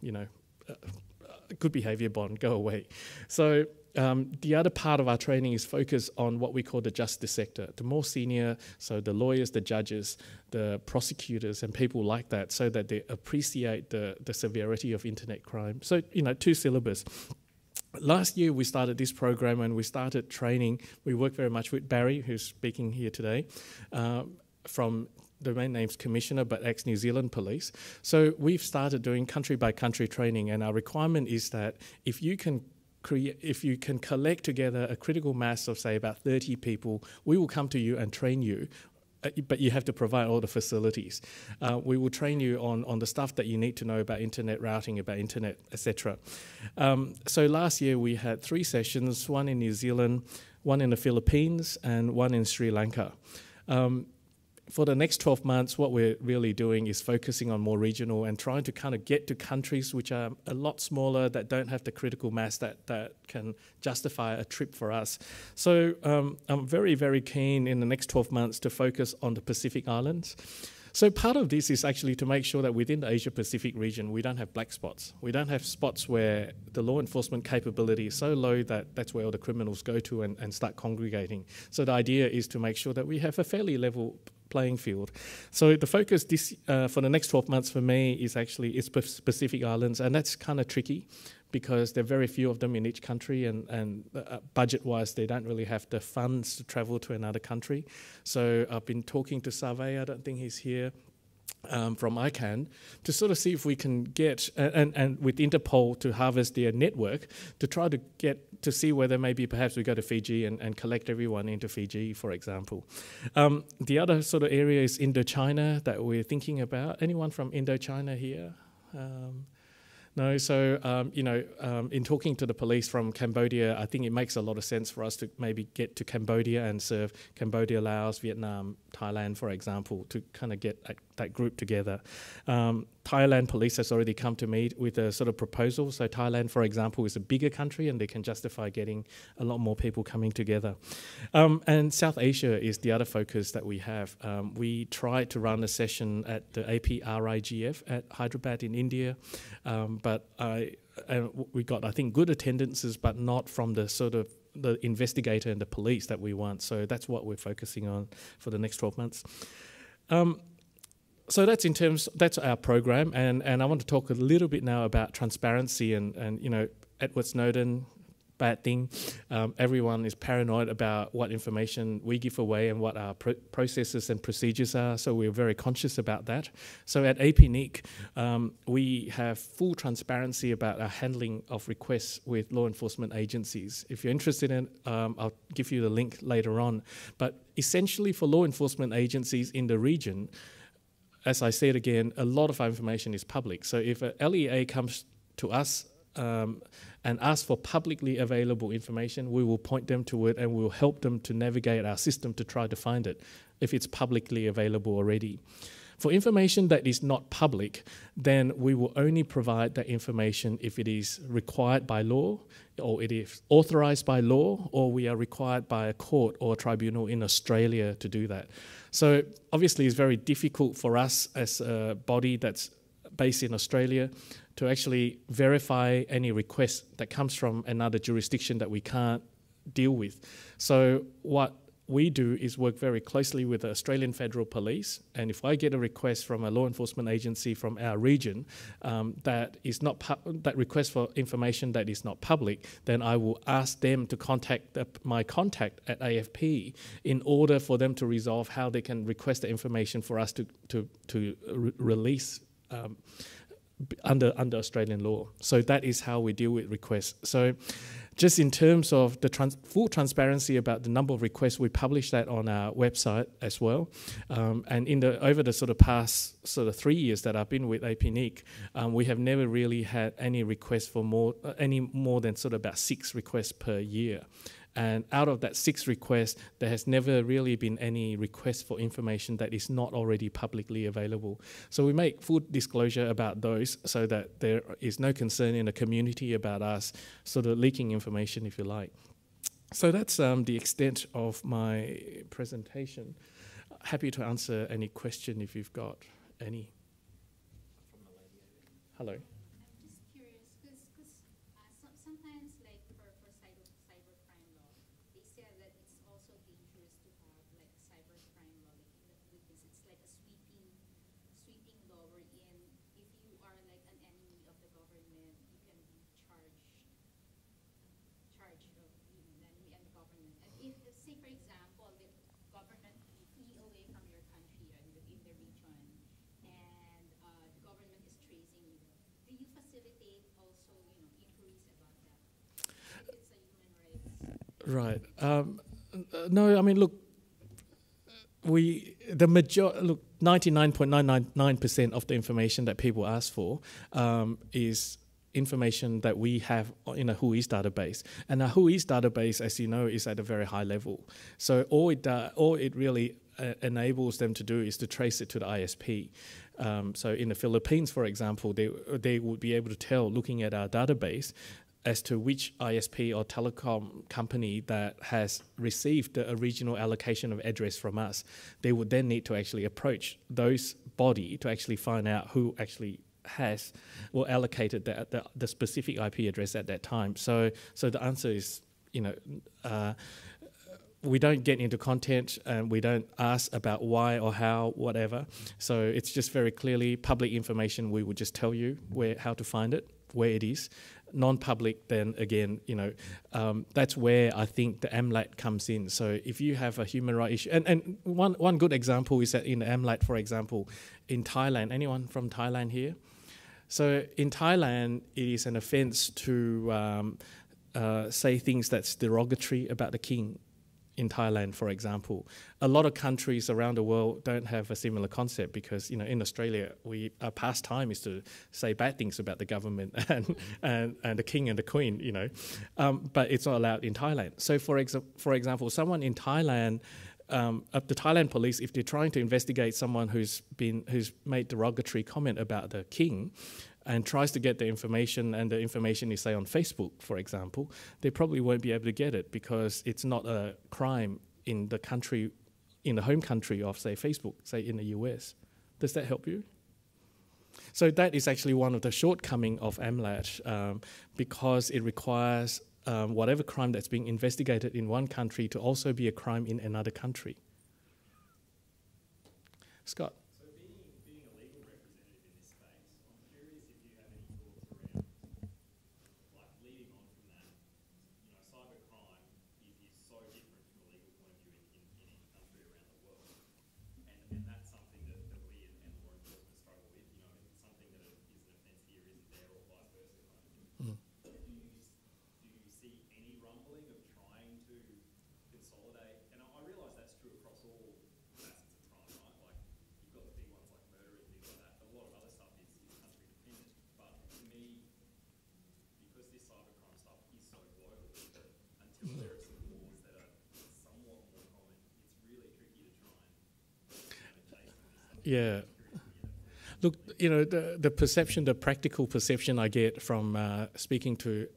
good behaviour bond, go away." So the other part of our training is focused on what we call the justice sector, the more senior, so the lawyers, the judges, the prosecutors, and people like that, so that they appreciate the severity of internet crime. So, 2 syllabus. Last year we started this program and we started training. We work very much with Barry, who's speaking here today, from Domain Names Commissioner, but ex-New Zealand Police. So we've started doing country-by-country training, and our requirement is that if you can collect together a critical mass of, say, about 30 people, we will come to you and train you, but you have to provide all the facilities. We will train you on the stuff that you need to know about internet routing, about internet, etc. So last year we had 3 sessions, one in New Zealand, one in the Philippines, and one in Sri Lanka. For the next 12 months, what we're really doing is focusing on more regional and trying to kind of get to countries which are a lot smaller, that don't have the critical mass that can justify a trip for us. So I'm very, very keen in the next 12 months to focus on the Pacific Islands. So part of this is actually to make sure that within the Asia-Pacific region, we don't have black spots. We don't have spots where the law enforcement capability is so low that that's where all the criminals go to and start congregating. So the idea is to make sure that we have a fairly level playing field. So the focus for the next 12 months for me is Pacific Islands, and that's kind of tricky because there are very few of them in each country, and budget-wise, they don't really have the funds to travel to another country. So I've been talking to Survey, I don't think he's here, from ICANN, to sort of see if we can get, and with Interpol to harvest their network, to try to get to see whether maybe perhaps we go to Fiji and collect everyone into Fiji, for example. The other sort of area is Indochina that we're thinking about. Anyone from Indochina here? No, so, in talking to the police from Cambodia, I think it makes a lot of sense for us to maybe get to Cambodia and serve Cambodia, Laos, Vietnam, Thailand, for example, to kind of get that group together. Thailand police has already come to me with a sort of proposal. So Thailand, for example, is a bigger country and they can justify getting a lot more people coming together. And South Asia is the other focus that we have. We tried to run a session at the APNIC at Hyderabad in India, but we got, I think, good attendances, but not from the sort of the investigator and the police that we want. So that's what we're focusing on for the next 12 months. So that's our program, and I want to talk a little bit now about transparency and Edward Snowden, bad thing. Everyone is paranoid about what information we give away and what our processes and procedures are, so we're very conscious about that. So at APNIC, we have full transparency about our handling of requests with law enforcement agencies. If you're interested in it, I'll give you the link later on. But essentially for law enforcement agencies in the region, as I said again, a lot of our information is public. So if a LEA comes to us and asks for publicly available information, we will point them to it and we'll help them to navigate our system to try to find it if it's publicly available already. For information that is not public, then we will only provide that information if it is required by law, or it is authorized by law, or we are required by a court or a tribunal in Australia to do that. So obviously it's very difficult for us as a body that's based in Australia to actually verify any request that comes from another jurisdiction that we can't deal with. So what we do is work very closely with the Australian Federal Police, and if I get a request from a law enforcement agency from our region that request for information that is not public, then I will ask them to contact my contact at AFP in order for them to resolve how they can request the information for us to release under Australian law. So that is how we deal with requests. So just in terms of the full transparency about the number of requests, we publish that on our website as well. And over the sort of past 3 years that I've been with APNIC, we have never really had any requests for any more than sort of about 6 requests per year. And out of that 6 requests, there has never really been any request for information that is not already publicly available. So we make full disclosure about those so that there is no concern in the community about us sort of leaking information, if you like. So that's the extent of my presentation. Happy to answer any question if you've got any. Hello. Right. No, I mean, look, 99.999% of the information that people ask for is information that we have in a WHOIS database. And a WHOIS database, as you know, is at a very high level. So all it really enables them to do is to trace it to the ISP. So in the Philippines, for example, they would be able to tell, looking at our database, as to which ISP or telecom company that has received the original allocation of address from us. They would then need to actually approach those body to actually find out who actually has or allocated the specific IP address at that time. So the answer is, we don't get into content and we don't ask about why or how, whatever. So it's just very clearly public information. We would just tell you how to find it, where it is. Non-public, then again, that's where I think the AMLAT comes in. So if you have a human rights issue, and one good example is that in the AMLAT, for example, in Thailand, anyone from Thailand here? So in Thailand, it is an offence to say things that's derogatory about the king in Thailand, for example. A lot of countries around the world don't have a similar concept because, you know, in Australia, our pastime is to say bad things about the government and the king and the queen, you know, but it's not allowed in Thailand. So, for example, someone in Thailand, the Thailand police, if they're trying to investigate someone who's made derogatory comment about the king, and tries to get the information, and the information is, say, on Facebook, for example, they probably won't be able to get it because it's not a crime in the country, in the home country of, say, Facebook, say, in the US. Does that help you? So that is actually one of the shortcomings of AMLAT because it requires whatever crime that's being investigated in one country to also be a crime in another country. Scott? Yeah. Look, you know, the perception, the practical perception I get from speaking to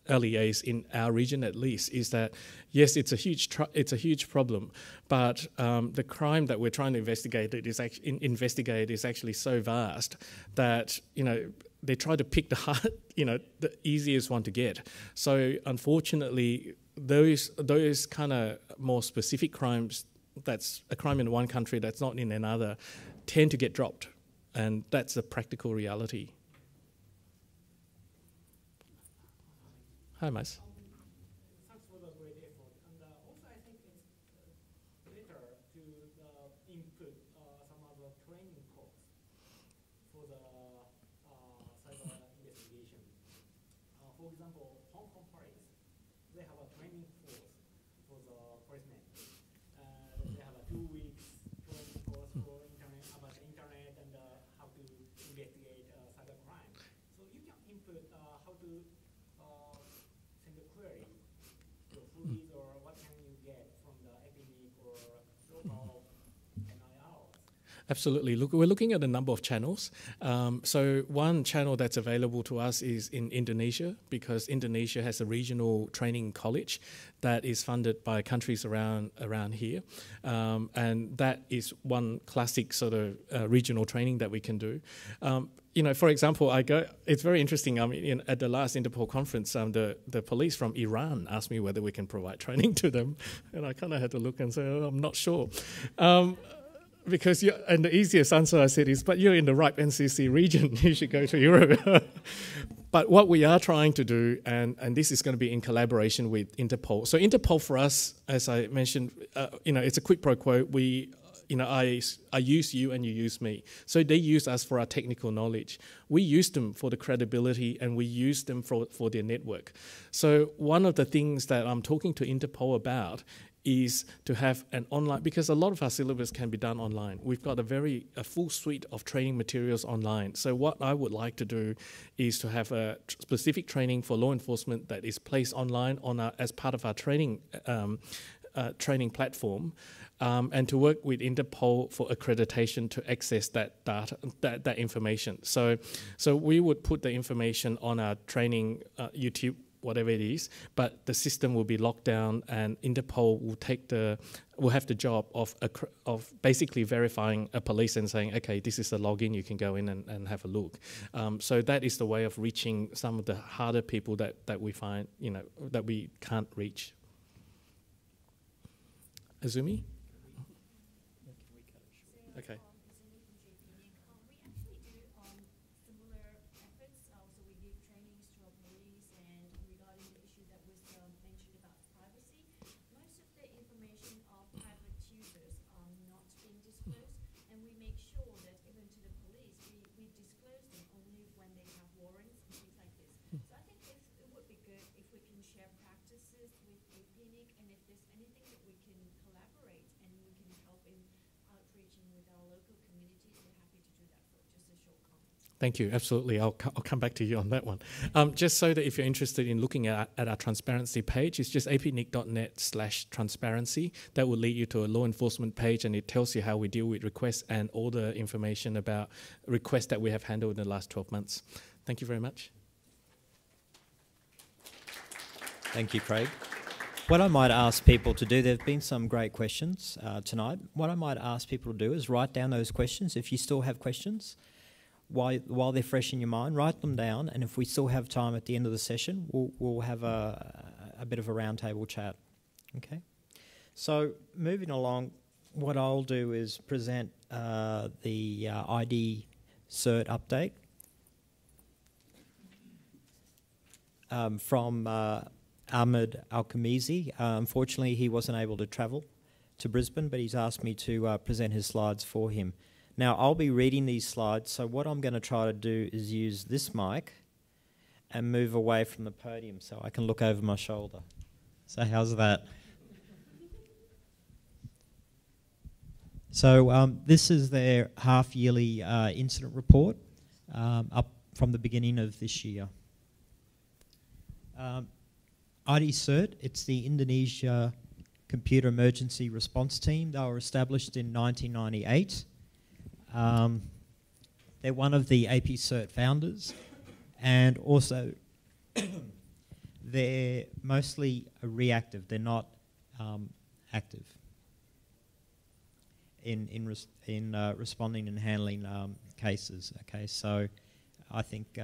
LEAs in our region, at least, is that yes, it's a huge problem, but the crime that we're trying to investigate is actually so vast that, you know, they try to pick the easiest one to get. So unfortunately, those kind of more specific crimes, that's a crime in one country that's not in another, tend to get dropped, and that's a practical reality. Hi, Mas. Thanks for the great effort. And also, I think it's better to input some other training course for the cyber investigation. For example, Hong Kong police, they have a training course for the policemen. They have a 2 weeks training course for about the internet and how to investigate cyber crime. So you can input how to send a query to police, or what can you get from the APNIC or local NIRs. Absolutely. Look, we're looking at a number of channels. So one channel that's available to us is in Indonesia, because Indonesia has a regional training college that is funded by countries around here. And that is one classic sort of regional training that we can do. You know, for example, it's very interesting. I mean, at the last Interpol conference, the police from Iran asked me whether we can provide training to them. And I kind of had to look and say, oh, I'm not sure. Because and the easiest answer I said is, but you're in the RIPE NCC region, you should go to Europe. But what we are trying to do, and this is going to be in collaboration with Interpol. So Interpol for us, as I mentioned, you know, it's a quid pro quo. I use you and you use me. So they use us for our technical knowledge. We use them for the credibility, and we use them for their network. So one of the things that I'm talking to Interpol about is to have an online, because a lot of our syllabus can be done online. We've got a full suite of training materials online. So what I would like to do is to have a specific training for law enforcement that is placed online as part of our training platform, and to work with Interpol for accreditation to access that data, that information. So we would put the information on our training YouTube, whatever it is, but the system will be locked down, and Interpol will have the job of basically verifying a police and saying, okay, this is the login, you can go in and have a look. So that is the way of reaching some of the harder people that we find, you know, that we can't reach. Azumi? Okay. So I think it would be good if we can share practices with APNIC, and if there's anything engaging with our local communities, we're happy to do that for just a short comment. Thank you. Absolutely. I'll come back to you on that one. Just so that if you're interested in looking at our transparency page, it's just apnic.net/transparency. That will lead you to a law enforcement page, and it tells you how we deal with requests and all the information about requests that we have handled in the last 12 months. Thank you very much. Thank you, Craig. What I might ask people to do, there have been some great questions tonight. What I might ask people to do is write down those questions. If you still have questions, while they're fresh in your mind, write them down, and if we still have time at the end of the session, we'll have a bit of a roundtable chat. Okay. So moving along, what I'll do is present the ID cert update from Ahmed Al-Khamizi. Unfortunately, he wasn't able to travel to Brisbane, but he's asked me to present his slides for him. Now, I'll be reading these slides, so what I'm going to try to do is use this mic and move away from the podium so I can look over my shoulder. So how's that? So this is their half-yearly incident report up from the beginning of this year. ID CERT, it's the Indonesia Computer Emergency Response Team. They were established in 1998. They're one of the AP CERT founders, and also they're mostly reactive. They're not active in responding and handling cases. Okay, so I think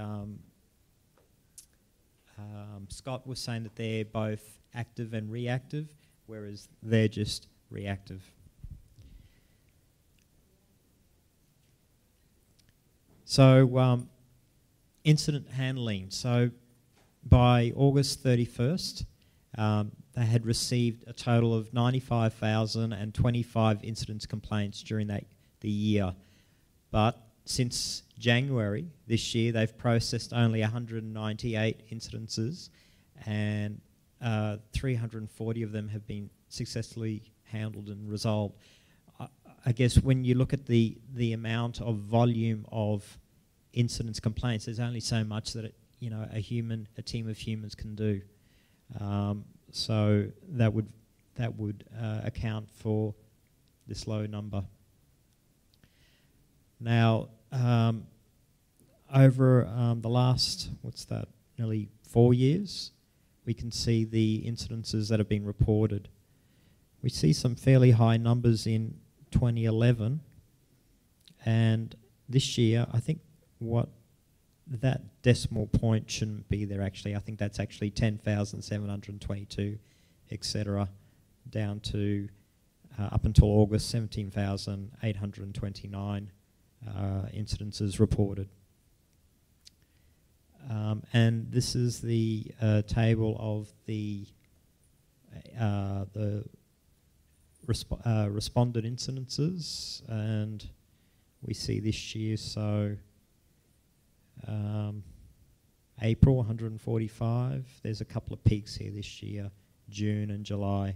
Scott was saying that they're both active and reactive, whereas they're just reactive. So incident handling. So by August 31st, they had received a total of 95,025 incidents complaints during the year. But since January this year, they've processed only 198 incidences, and 340 of them have been successfully handled and resolved. I guess when you look at the amount of volume of incidents complaints, there's only so much that a team of humans can do. So that would account for this low number. Now, over the last, nearly 4 years, we can see the incidences that have been reported. We see some fairly high numbers in 2011, and this year, I think that decimal point shouldn't be there actually. I think that's actually 10,722, etc., down to up until August, 17,829 incidences reported. And this is the table of the responded incidences, and we see this year, so April 145, there's a couple of peaks here this year, June and July.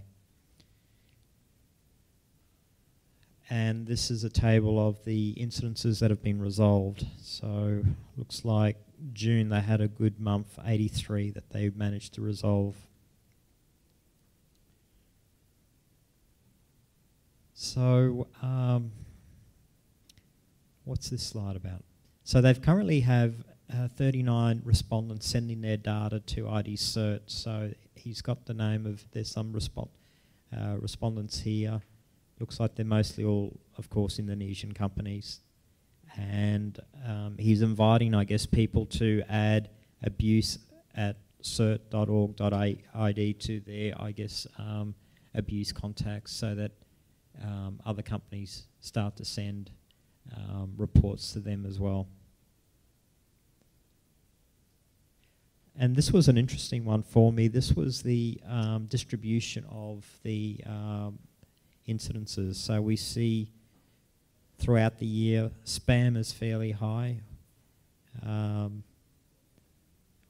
And this is a table of the incidences that have been resolved. So looks like June they had a good month, 83 that they managed to resolve. So what's this slide about? So they've currently have 39 respondents sending their data to ID CERT. So he's got the name of, there's some respondents here. Looks like they're mostly all, of course, Indonesian companies. And he's inviting, I guess, people to add abuse at cert.org.id to their, I guess, abuse contacts, so that other companies start to send reports to them as well. And this was an interesting one for me. This was the distribution of the incidences. So we see throughout the year, spam is fairly high. On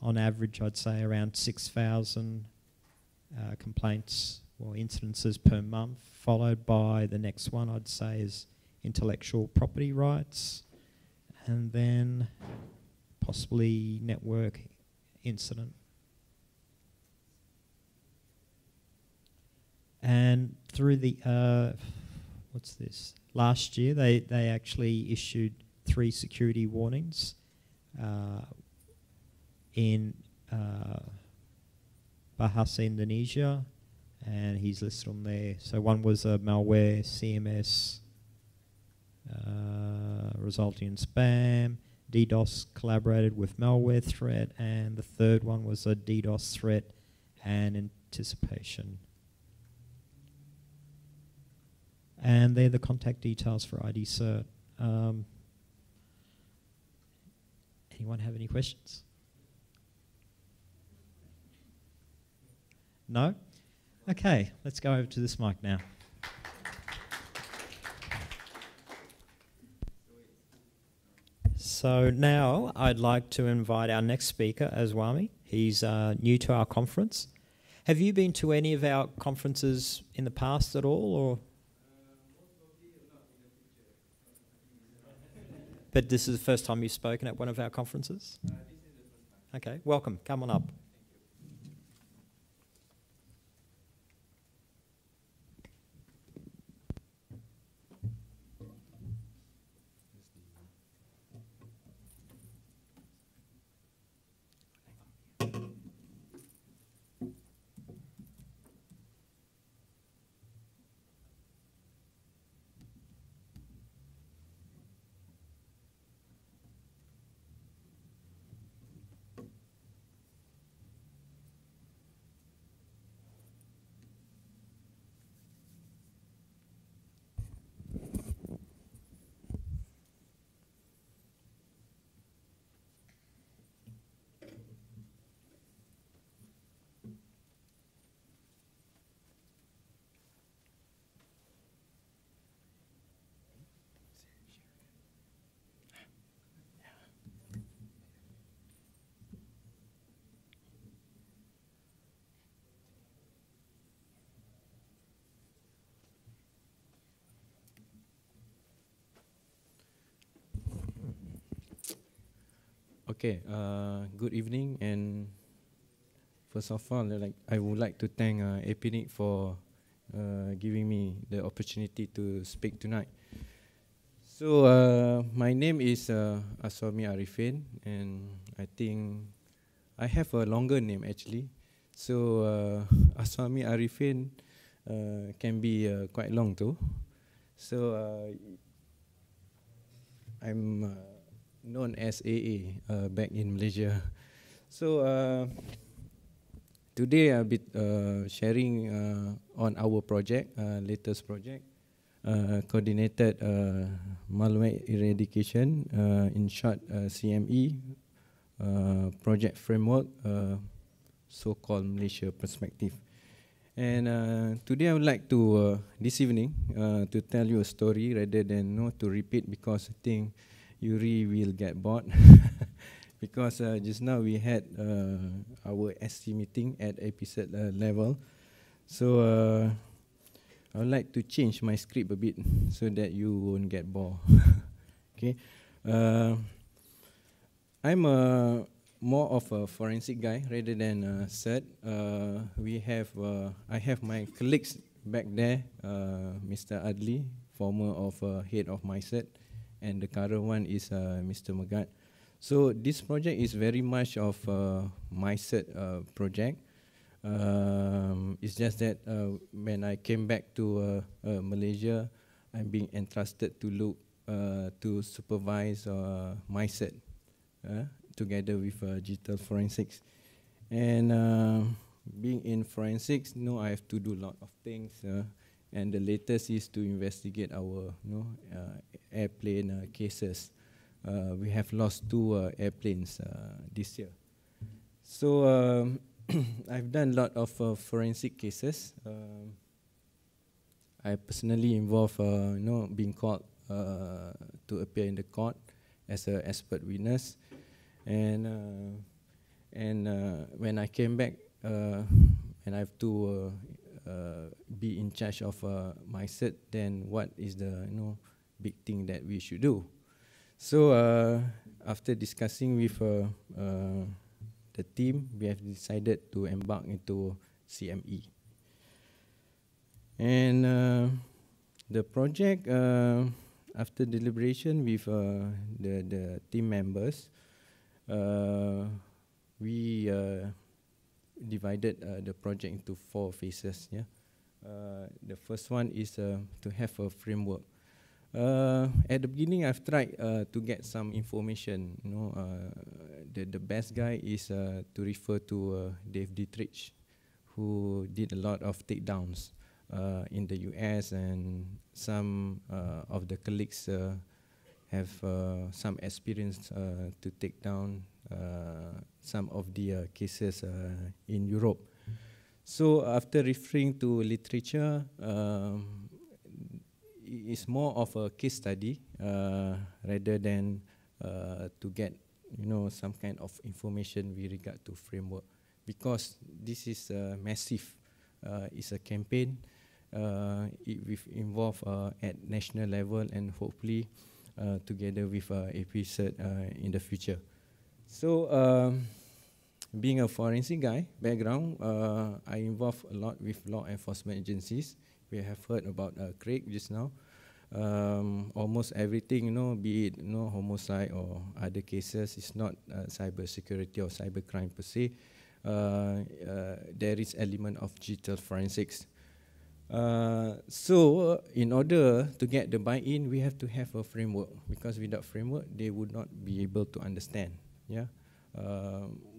average, I'd say around 6,000 complaints or incidences per month, followed by the next one I'd say is intellectual property rights, and then possibly network incident. And through the, what's this? Last year, they actually issued 3 security warnings in Bahasa, Indonesia, and he's listed on there. So one was a malware CMS resulting in spam. DDoS collaborated with malware threat, and the third one was a DDoS threat and anticipation. And they're the contact details for ID Cert. Anyone have any questions? No? Okay, let's go over to this mic now. So now I'd like to invite our next speaker, Azwami. He's new to our conference. Have you been to any of our conferences in the past at all, or? But this is the first time you've spoken at one of our conferences? This is the first time. Okay, welcome. Come on up. Okay, good evening, and first of all, I would like to thank APNIC for giving me the opportunity to speak tonight. So, my name is Azwami Arifin, and I think I have a longer name actually. So, Azwami Arifin can be quite long too. So, I'm known as AA back in Malaysia. So today I'll be sharing on our project, latest project, coordinated malware eradication, in short CME, project framework, so-called Malaysia perspective. And today I would like to, this evening, to tell you a story rather than to repeat, because I think you really will get bored. Because just now we had our SC meeting at episode level. So I would like to change my script a bit so that you won't get bored. Okay. I'm more of a forensic guy rather than a cert. I have my colleagues back there, Mr. Adli, former of head of my cert, and the current one is Mr. Magat. So this project is very much of my cert project. It's just that when I came back to Malaysia, I'm being entrusted to look to supervise my cert together with digital forensics. And being in forensics, I have to do a lot of things. And the latest is to investigate our airplane cases. We have lost 2 airplanes this year. So I've done a lot of forensic cases. I personally involved, being called to appear in the court as an expert witness. And when I came back, and I have to be in charge of my cert, then what is the big thing that we should do. So after discussing with the team, we have decided to embark into CME. And the project, after deliberation with the team members, we divided the project into 4 phases. Yeah, the first one is to have a framework. At the beginning, I've tried to get some information. You know, the best guy is to refer to Dave Dietrich, who did a lot of takedowns in the US, and some of the colleagues have some experience to take down some of the cases in Europe. So after referring to literature, it's more of a case study rather than to get some kind of information with regard to framework, because this is massive. It's a campaign. It will involve at national level and hopefully together with AP Cert in the future. So being a forensic guy background, I involve a lot with law enforcement agencies. We have heard about Craig just now. Almost everything, be it homicide or other cases, is not cyber security or cybercrime per se. There is element of digital forensics. So in order to get the buy-in, we have to have a framework, because without framework, they would not be able to understand. Yeah,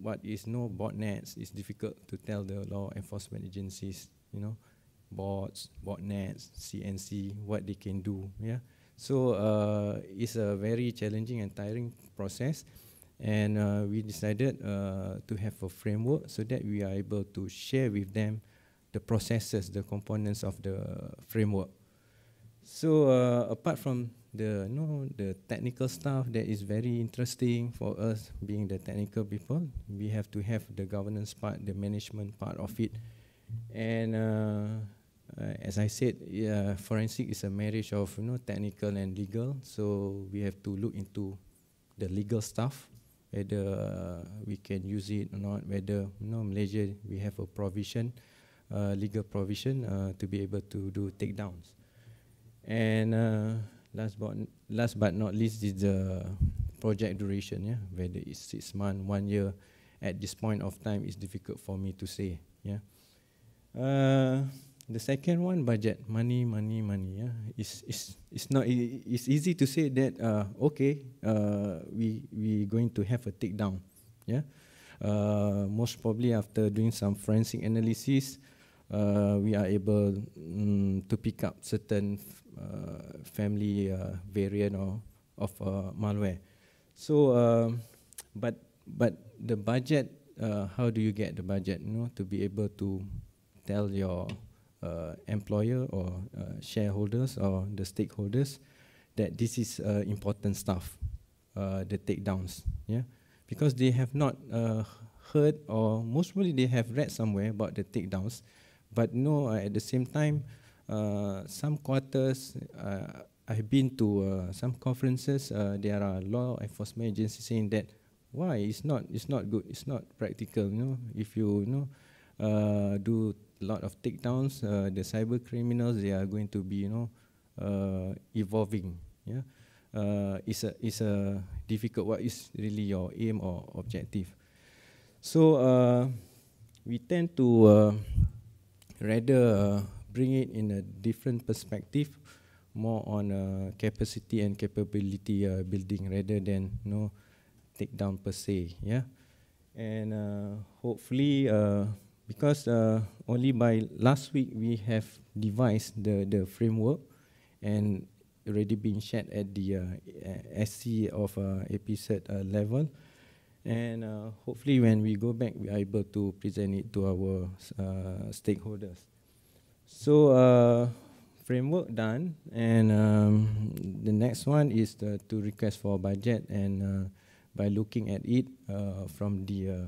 what is botnets is difficult to tell the law enforcement agencies. Bots, botnets, CNC, what they can do. Yeah, so it's a very challenging and tiring process, and we decided to have a framework so that we are able to share with them the processes, the components of the framework. So apart from the technical stuff that is very interesting for us, being the technical people, we have to have the governance part, the management part of it. And as I said, forensic is a marriage of technical and legal. So we have to look into the legal stuff, whether we can use it or not. Whether Malaysia we have a provision, legal provision to be able to do takedowns. And last but not least is the project duration. Yeah, whether it's 6 months, 1 year. At this point of time, it's difficult for me to say. Yeah. The second one, budget, money. Yeah, it's not. It's easy to say that okay, we going to have a takedown. Yeah, most probably after doing some forensic analysis, we are able to pick up certain family variant of malware. So, but the budget, how do you get the budget? To be able to tell your employer or shareholders or the stakeholders that this is important stuff, the takedowns. Yeah, because they have not heard, or most probably they have read somewhere about the takedowns, but at the same time, some quarters, I've been to some conferences. There are law enforcement agencies saying that why it's not good, it's not practical. If you do a lot of takedowns, the cyber criminals, they are going to be evolving. Yeah, it's a difficult. What is really your aim or objective? So we tend to rather bring it in a different perspective, more on capacity and capability building rather than takedown per se. Yeah, and hopefully because only by last week we have devised the framework and already been shared at the SC of AP Cert level, and hopefully when we go back we are able to present it to our stakeholders. So framework done, and the next one is to request for budget, and by looking at it from the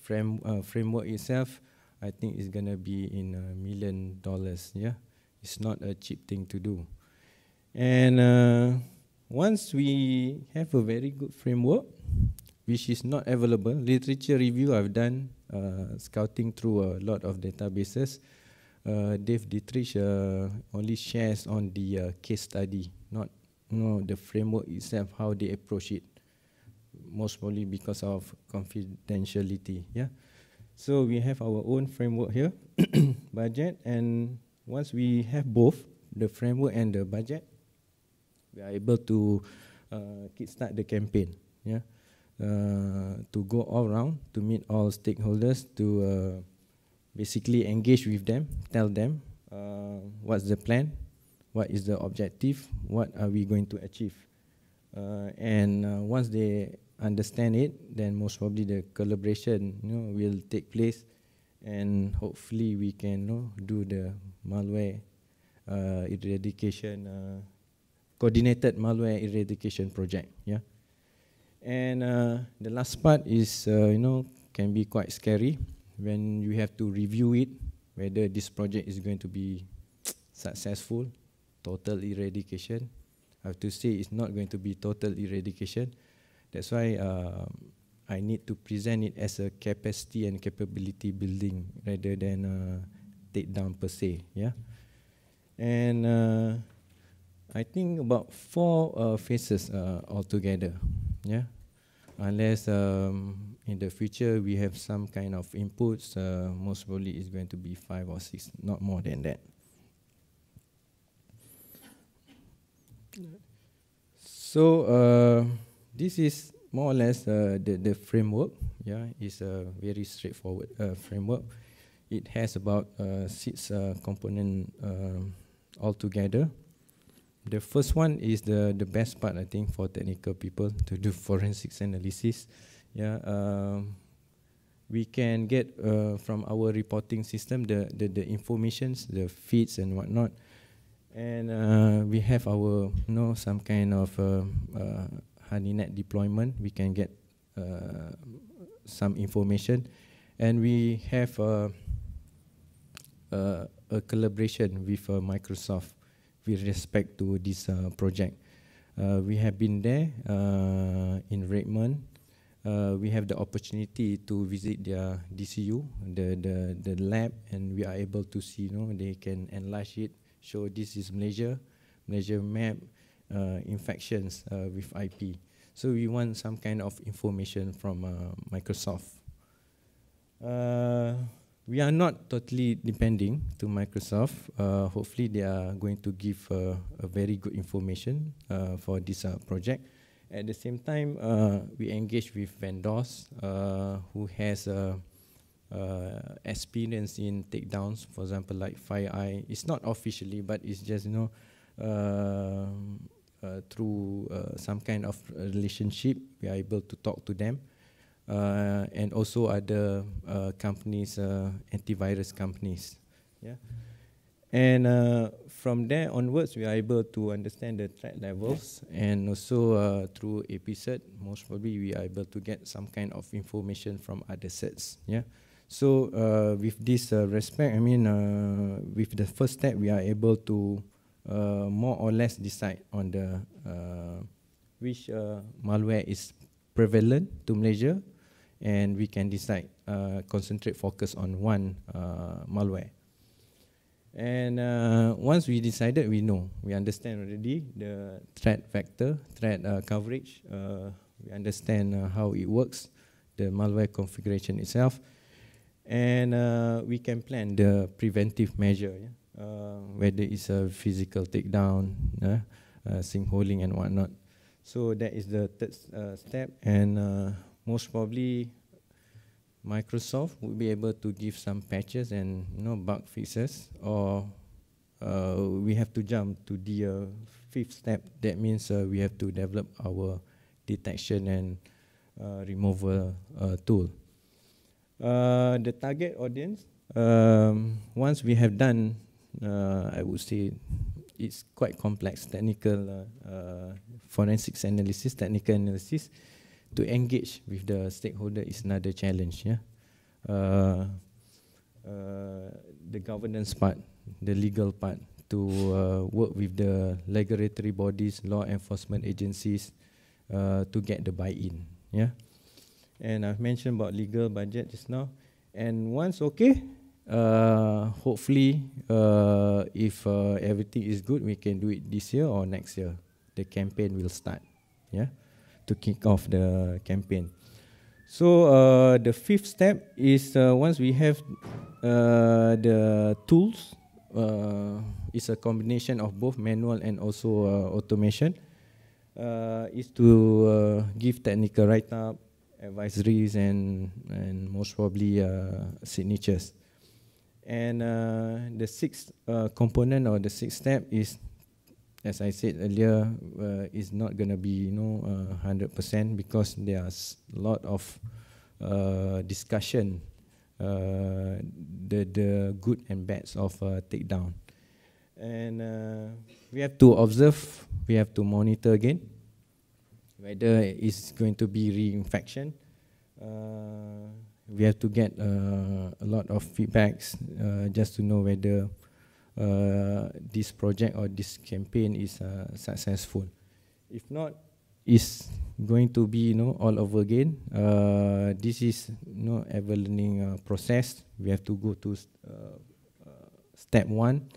framework itself, I think it's gonna be in $1 million. Yeah, it's not a cheap thing to do. And once we have a very good framework, which is not available, literature review I've done, scouting through a lot of databases. Dave Dietrich only shares on the case study, not the framework itself, how they approach it. Most probably because of confidentiality. Yeah. So we have our own framework here, budget, and once we have both the framework and the budget, we are able to kickstart the campaign. Yeah. To go all around, to meet all stakeholders, to basically engage with them, tell them what's the plan, what is the objective, what are we going to achieve. And once they understand it, then most probably the collaboration will take place, and hopefully we can do the malware eradication, coordinated malware eradication project. Yeah. And the last part is, can be quite scary when you have to review it, whether this project is going to be successful, total eradication. I have to say it's not going to be total eradication. That's why I need to present it as a capacity and capability building rather than take down per se. Yeah. And I think about 4 phases altogether. Yeah. Unless in the future we have some kind of inputs, most probably it's going to be 5 or 6, not more than that. So this is more or less the framework. Yeah, it's a very straightforward framework. It has about 6 components altogether. The first one is the best part, I think, for technical people to do forensics analysis. Yeah, we can get from our reporting system the informations, the feeds and whatnot, and we have our some kind of honeynet deployment. We can get some information, and we have a collaboration with Microsoft with respect to this project. We have been there in Redmond. We have the opportunity to visit their DCU, the lab, and we are able to see, they can enlarge it, show this is Malaysia map, infections with IP. So we want some kind of information from Microsoft. We are not totally depending to Microsoft. Hopefully they are going to give a very good information for this project. At the same time, we engage with vendors who has experience in takedowns. For example, like FireEye. It's not officially, but it's just through some kind of relationship, we are able to talk to them. And also other companies, antivirus companies. Yeah. And from there onwards, we are able to understand the threat levels, and also through APCert, most probably we are able to get some kind of information from other sets. Yeah. So with this respect, I mean, with the first step, we are able to more or less decide on the which malware is prevalent to Malaysia, and we can decide, concentrate, focus on one malware. And once we decided, we know, we understand already the threat vector, threat coverage, we understand how it works, the malware configuration itself, and we can plan the preventive measure, whether it's a physical takedown, sinkholing and whatnot. So that is the third step, and most probably Microsoft would be able to give some patches and bug fixes, or we have to jump to the fifth step. That means we have to develop our detection and removal tool. The target audience, once we have done, I would say it's quite complex technical forensics analysis, technical analysis. To engage with the stakeholder is another challenge. Yeah, the governance part, the legal part, to work with the regulatory bodies, law enforcement agencies to get the buy-in. Yeah, and I've mentioned about legal budget just now. And once okay, hopefully, if everything is good, we can do it this year or next year. The campaign will start. Yeah, to kick off the campaign. So the fifth step is once we have the tools, it's a combination of both manual and also automation, is to give technical write-up, advisories, and most probably signatures. And the sixth component or the sixth step is, as I said earlier, is not going to be 100% because there's a lot of discussion, the good and bads of takedown. And we have to observe, we have to monitor again whether it's going to be reinfection. We have to get a lot of feedbacks just to know whether this project or this campaign is successful. If not, it's going to be all over again. This is ever learning process. We have to go to step 1,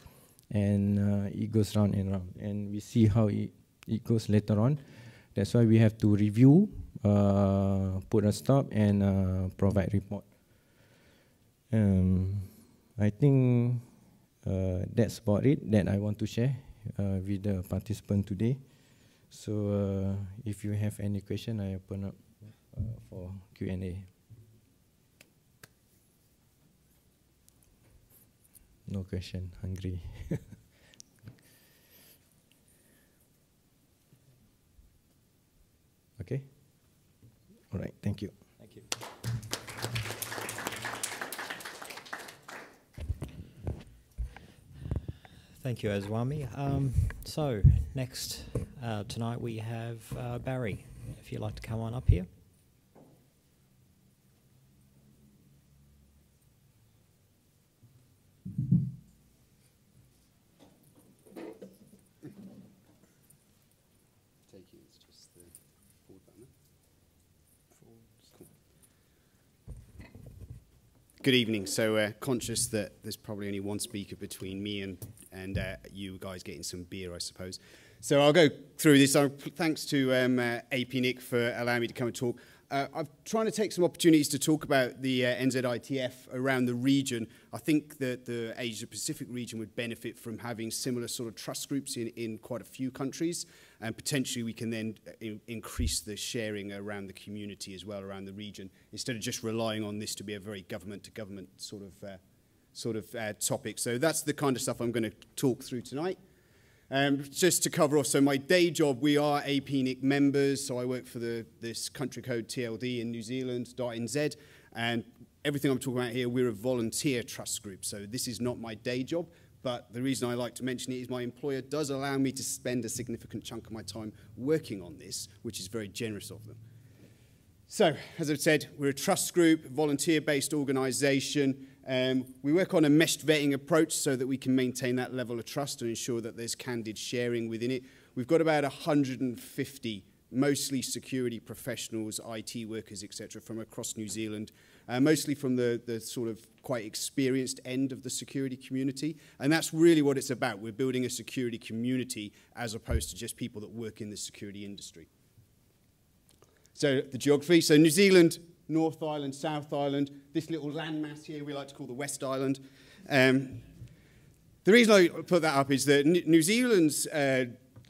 and it goes round and round, and we see how it goes later on. That's why we have to review, put a stop, and provide report. I think that's about it that I want to share with the participant today. So if you have any question, I open up for Q&A. No question, hungry. Okay? All right, thank you. Thank you. Thank you, Azwami. So next tonight we have Barry. If you'd like to come on up here. Good evening. So conscious that there's probably only one speaker between me and you guys getting some beer, I suppose. So I'll go through this. Thanks to APNIC for allowing me to come and talk. I'm trying to take some opportunities to talk about the NZITF around the region. I think that the Asia-Pacific region would benefit from having similar sort of trust groups in quite a few countries, and potentially we can then increase the sharing around the community as well, around the region, instead of just relying on this to be a very government-to-government sort of topic. So that's the kind of stuff I'm going to talk through tonight. Just to cover off, so my day job, we are APNIC members, so I work for this country code TLD in New Zealand, .NZ, and everything I'm talking about here, we're a volunteer trust group, so this is not my day job, but the reason I like to mention it is my employer does allow me to spend a significant chunk of my time working on this, which is very generous of them. So, as I've said, we're a trust group, volunteer-based organisation. We work on a meshed vetting approach so that we can maintain that level of trust and ensure that there's candid sharing within it. We've got about 150, mostly security professionals, IT workers, etc., from across New Zealand, mostly from the sort of quite experienced end of the security community. And that's really what it's about. We're building a security community as opposed to just people that work in the security industry. So the geography, so New Zealand, North Island, South Island, this little landmass here we like to call the West Island. The reason I put that up is that New Zealand's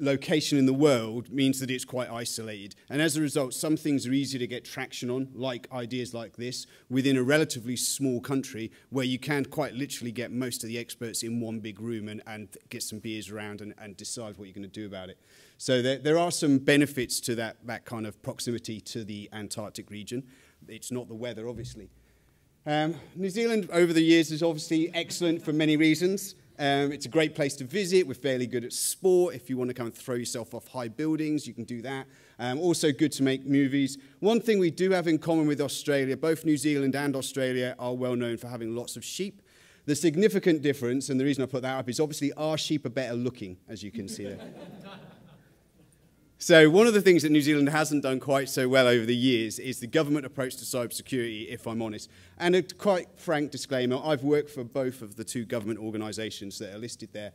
location in the world means that it's quite isolated. And as a result, some things are easier to get traction on, like ideas like this, within a relatively small country where you can quite literally get most of the experts in one big room and get some beers around and decide what you're going to do about it. So there are some benefits to that kind of proximity to the Antarctic region. It's not the weather, obviously. New Zealand, over the years, is obviously excellent for many reasons. It's a great place to visit. We're fairly good at sport. If you want to come and throw yourself off high buildings, you can do that. Also good to make movies. One thing we do have in common with Australia, both New Zealand and Australia are well known for having lots of sheep. The significant difference, and the reason I put that up, is obviously our sheep are better looking, as you can see there. So one of the things that New Zealand hasn't done quite so well over the years is the government approach to cybersecurity, if I'm honest. And a quite frank disclaimer, I've worked for both of the two government organisations that are listed there.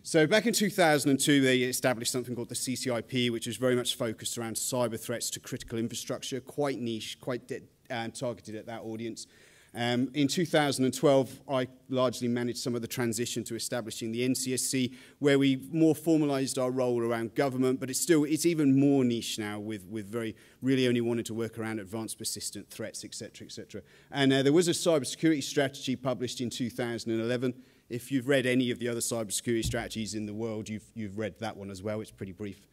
So back in 2002, they established something called the CCIP, which was very much focused around cyber threats to critical infrastructure, quite niche, quite targeted at that audience. In 2012, I largely managed some of the transition to establishing the NCSC, where we more formalised our role around government, but it's even more niche now with really only wanting to work around advanced persistent threats, etc., etc. And there was a cybersecurity strategy published in 2011. If you've read any of the other cybersecurity strategies in the world, you've read that one as well. It's pretty brief.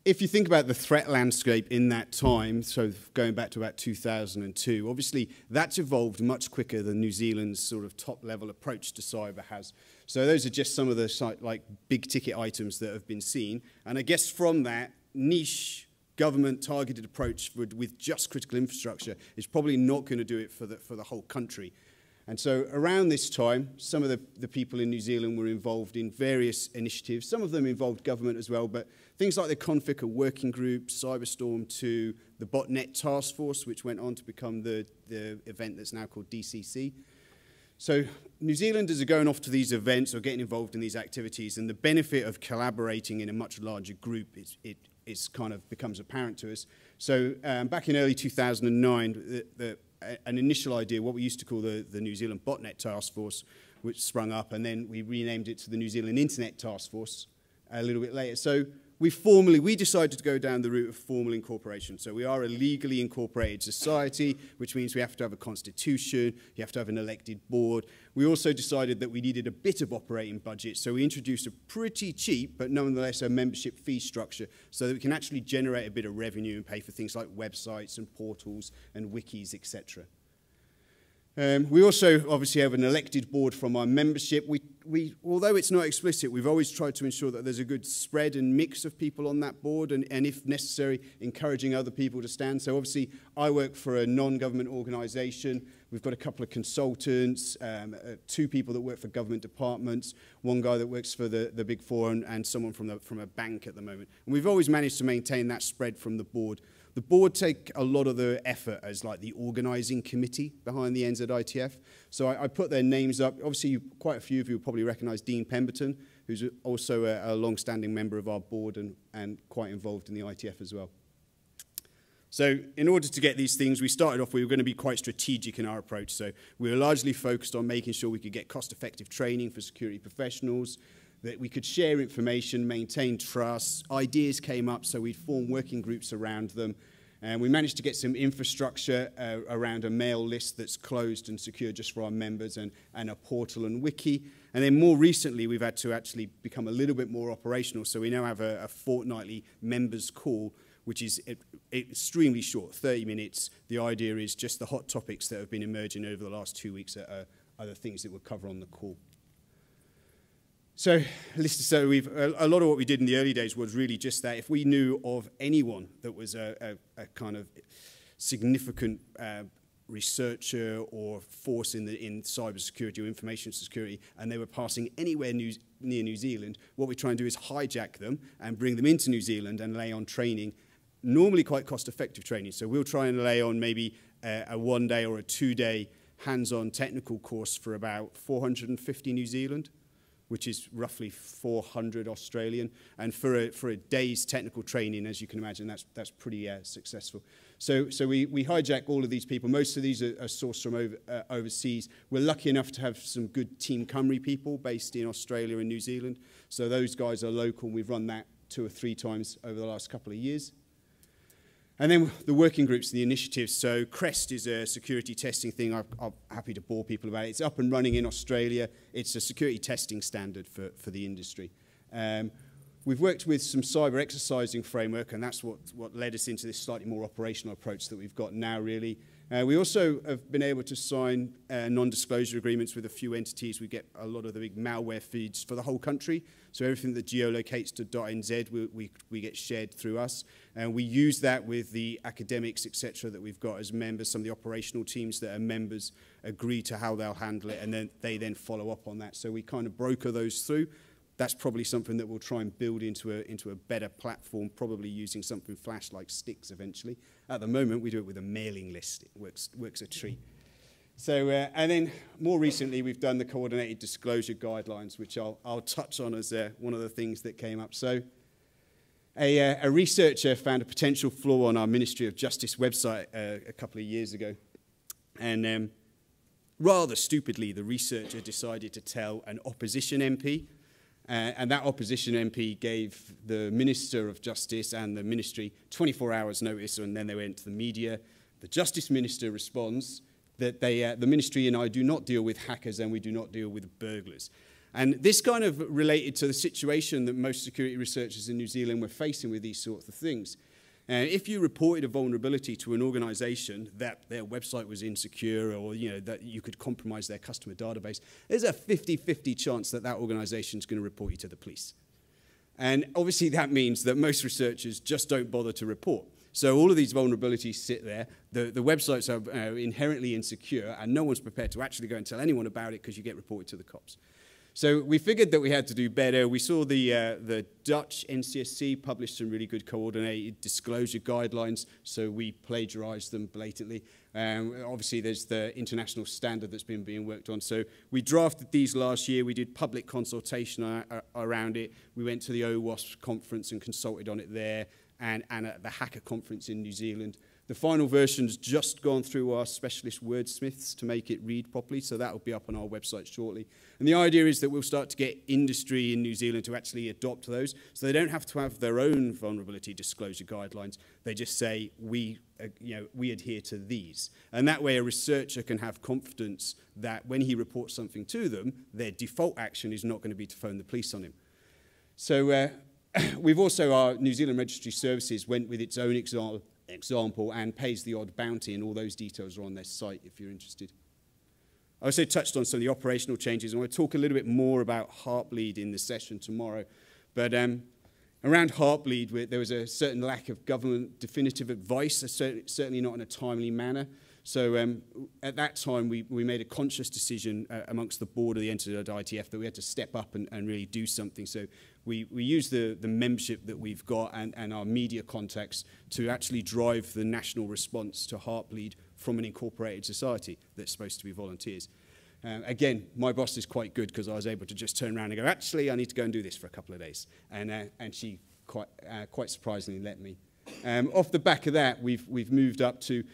If you think about the threat landscape in that time, so going back to about 2002, obviously that's evolved much quicker than New Zealand's sort of top-level approach to cyber has. So those are just some of the like big-ticket items that have been seen. And I guess from that niche government-targeted approach with just critical infrastructure is probably not going to do it for the whole country. And so around this time, some of the people in New Zealand were involved in various initiatives. Some of them involved government as well, but things like the Configure Working Group, Cyberstorm 2, the Botnet Task Force, which went on to become the event that's now called DCC. So New Zealanders are going off to these events or getting involved in these activities, and the benefit of collaborating in a much larger group is kind of becomes apparent to us. So back in early 2009, an initial idea, what we used to call the New Zealand Botnet Task Force, which sprung up, and then we renamed it to the New Zealand Internet Task Force a little bit later. So we decided to go down the route of formal incorporation. So we are a legally incorporated society, which means we have to have a constitution, you have to have an elected board. We also decided that we needed a bit of operating budget, so we introduced a pretty cheap, but nonetheless a membership fee structure, so that we can actually generate a bit of revenue and pay for things like websites and portals and wikis, etc. We also obviously have an elected board from our membership. Although it's not explicit, we've always tried to ensure that there's a good spread and mix of people on that board, and if necessary, encouraging other people to stand. So obviously, I work for a non-government organisation. We've got a couple of consultants, 2 people that work for government departments, 1 guy that works for the Big Four, and someone from a bank at the moment. And we've always managed to maintain that spread from the board. The board take a lot of the effort as like the organising committee behind the NZITF. So I put their names up. Obviously, quite a few of you will probably recognise Dean Pemberton, who's also a long-standing member of our board and quite involved in the ITF as well. So in order to get these things, we started off, we were going to be quite strategic in our approach. So we were largely focused on making sure we could get cost-effective training for security professionals, that we could share information, maintain trust. Ideas came up, so we'd form working groups around them. And we managed to get some infrastructure around a mail list that's closed and secure just for our members, and a portal and wiki. And then more recently, we've had to actually become a little bit more operational. So we now have a fortnightly members call, which is extremely short, 30 minutes. The idea is just the hot topics that have been emerging over the last 2 weeks are the things that we'll cover on the call. So a lot of what we did in the early days was really just that. If we knew of anyone that was a kind of significant researcher or force in cybersecurity or information security, and they were passing anywhere near New Zealand, what we try and do is hijack them and bring them into New Zealand and lay on training, normally quite cost-effective training. So we'll try and lay on maybe a 1-day or a 2-day hands-on technical course for about 450 New Zealand, which is roughly 400 Australian. And for a day's technical training, as you can imagine, that's pretty successful. So we hijack all of these people. Most of these are sourced from overseas. We're lucky enough to have some good Team Cymru people based in Australia and New Zealand. So those guys are local. We've run that 2 or 3 times over the last couple of years. And then the working groups, the initiatives. So CREST is a security testing thing. I'm happy to bore people about it. It's up and running in Australia. It's a security testing standard for the industry. we've worked with some cyber exercising framework, and that's what led us into this slightly more operational approach that we've got now, really. We also have been able to sign non-disclosure agreements with a few entities. We get a lot of the big malware feeds for the whole country. So everything that geolocates to .nz, we get shared through us. And we use that with the academics, etc., that we've got as members. Some of the operational teams that are members agree to how they'll handle it, and then they then follow up on that. So we kind of broker those through. That's probably something that we'll try and build into a better platform, probably using something Flash like Sticks eventually. At the moment, we do it with a mailing list. It works a treat. So, and then more recently, we've done the coordinated disclosure guidelines, which I'll touch on as one of the things that came up. So, a researcher found a potential flaw on our Ministry of Justice website a couple of years ago. And rather stupidly, the researcher decided to tell an opposition MP. And that opposition MP gave the Minister of Justice and the Ministry 24 hours notice, and then they went to the media. The Justice Minister responds that the Ministry and I do not deal with hackers and we do not deal with burglars. And this kind of related to the situation that most security researchers in New Zealand were facing with these sorts of things. If you reported a vulnerability to an organisation that their website was insecure, or that you could compromise their customer database, there's a 50-50 chance that that organisation is going to report you to the police. And obviously that means that most researchers just don't bother to report. So all of these vulnerabilities sit there. The websites are inherently insecure, and no one's prepared to actually go and tell anyone about it because you get reported to the cops. So we figured that we had to do better. We saw the Dutch NCSC published some really good coordinated disclosure guidelines, so we plagiarized them blatantly. Obviously, there's the international standard that's been being worked on. So we drafted these last year. We did public consultation around it. We went to the OWASP conference and consulted on it there, and at the Hacker Conference in New Zealand. The final version's just gone through our specialist wordsmiths to make it read properly, so that will be up on our website shortly. And the idea is that we'll start to get industry in New Zealand to actually adopt those, so they don't have to have their own vulnerability disclosure guidelines. They just say, we adhere to these. And that way a researcher can have confidence that when he reports something to them, their default action is not going to be to phone the police on him. So we've also, our New Zealand Registry Services went with its own example and pays the odd bounty, and all those details are on their site if you're interested. I also touched on some of the operational changes, and we'll talk a little bit more about Heartbleed in the session tomorrow. But around Heartbleed, there was a certain lack of government definitive advice, certainly not in a timely manner. So at that time, we made a conscious decision amongst the board of the entity at ITF that we had to step up and really do something. So we used the membership that we've got and our media contacts to actually drive the national response to Heartbleed from an incorporated society that's supposed to be volunteers. Again, my boss is quite good because I was able to just turn around and go, actually, I need to go and do this for a couple of days. And she quite surprisingly let me. Off the back of that, we've moved up to...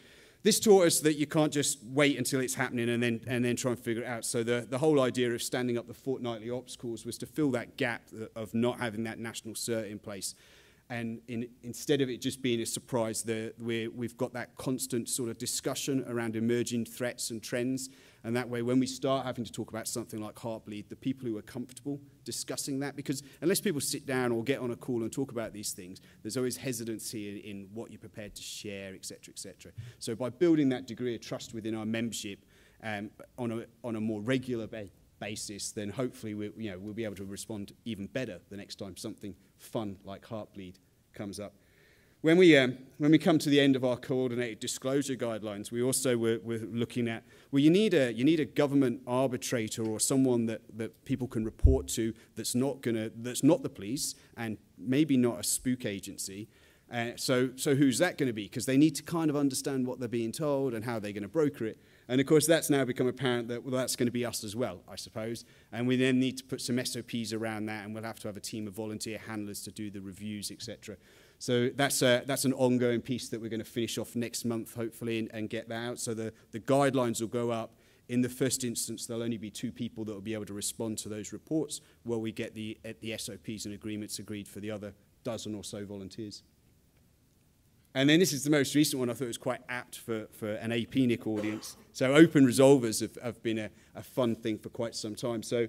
This taught us that you can't just wait until it's happening and then try and figure it out. So the whole idea of standing up the fortnightly ops calls was to fill that gap of not having that national cert in place. And instead of it just being a surprise, we've got that constant sort of discussion around emerging threats and trends. And that way, when we start having to talk about something like Heartbleed, the people who are comfortable discussing that, because unless people sit down or get on a call and talk about these things, there's always hesitancy in what you're prepared to share, et cetera, et cetera. So by building that degree of trust within our membership on a more regular basis, then hopefully we'll be able to respond even better the next time something fun like Heartbleed comes up. When we come to the end of our coordinated disclosure guidelines, we also were looking at, well, you need a government arbitrator or someone that people can report to that's not the police and maybe not a spook agency. So who's that going to be? Because they need to kind of understand what they're being told and how they're going to broker it. And of course, that's now become apparent that, well, that's going to be us as well, I suppose. And we then need to put some SOPs around that, and we'll have to have a team of volunteer handlers to do the reviews, etc. So that's an ongoing piece that we're going to finish off next month, hopefully, and get that out. So the guidelines will go up. In the first instance, there'll only be 2 people that will be able to respond to those reports, while we get the SOPs and agreements agreed for the other dozen or so volunteers. And then this is the most recent one. I thought it was quite apt for an APNIC audience. So open resolvers have been a fun thing for quite some time. So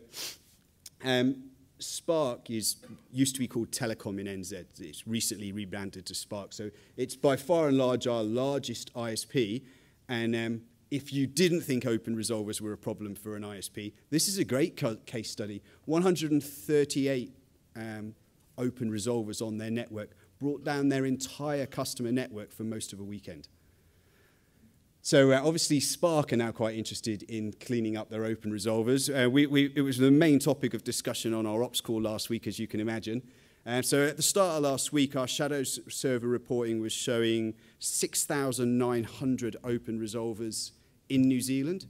Spark used to be called Telecom in NZ. It's recently rebranded to Spark. So it's by far and large our largest ISP. And if you didn't think open resolvers were a problem for an ISP, this is a great case study. 138 open resolvers on their network brought down their entire customer network for most of a weekend. So obviously Spark are now quite interested in cleaning up their open resolvers. It was the main topic of discussion on our ops call last week, as you can imagine. So at the start of last week, our shadow server reporting was showing 6,900 open resolvers in New Zealand.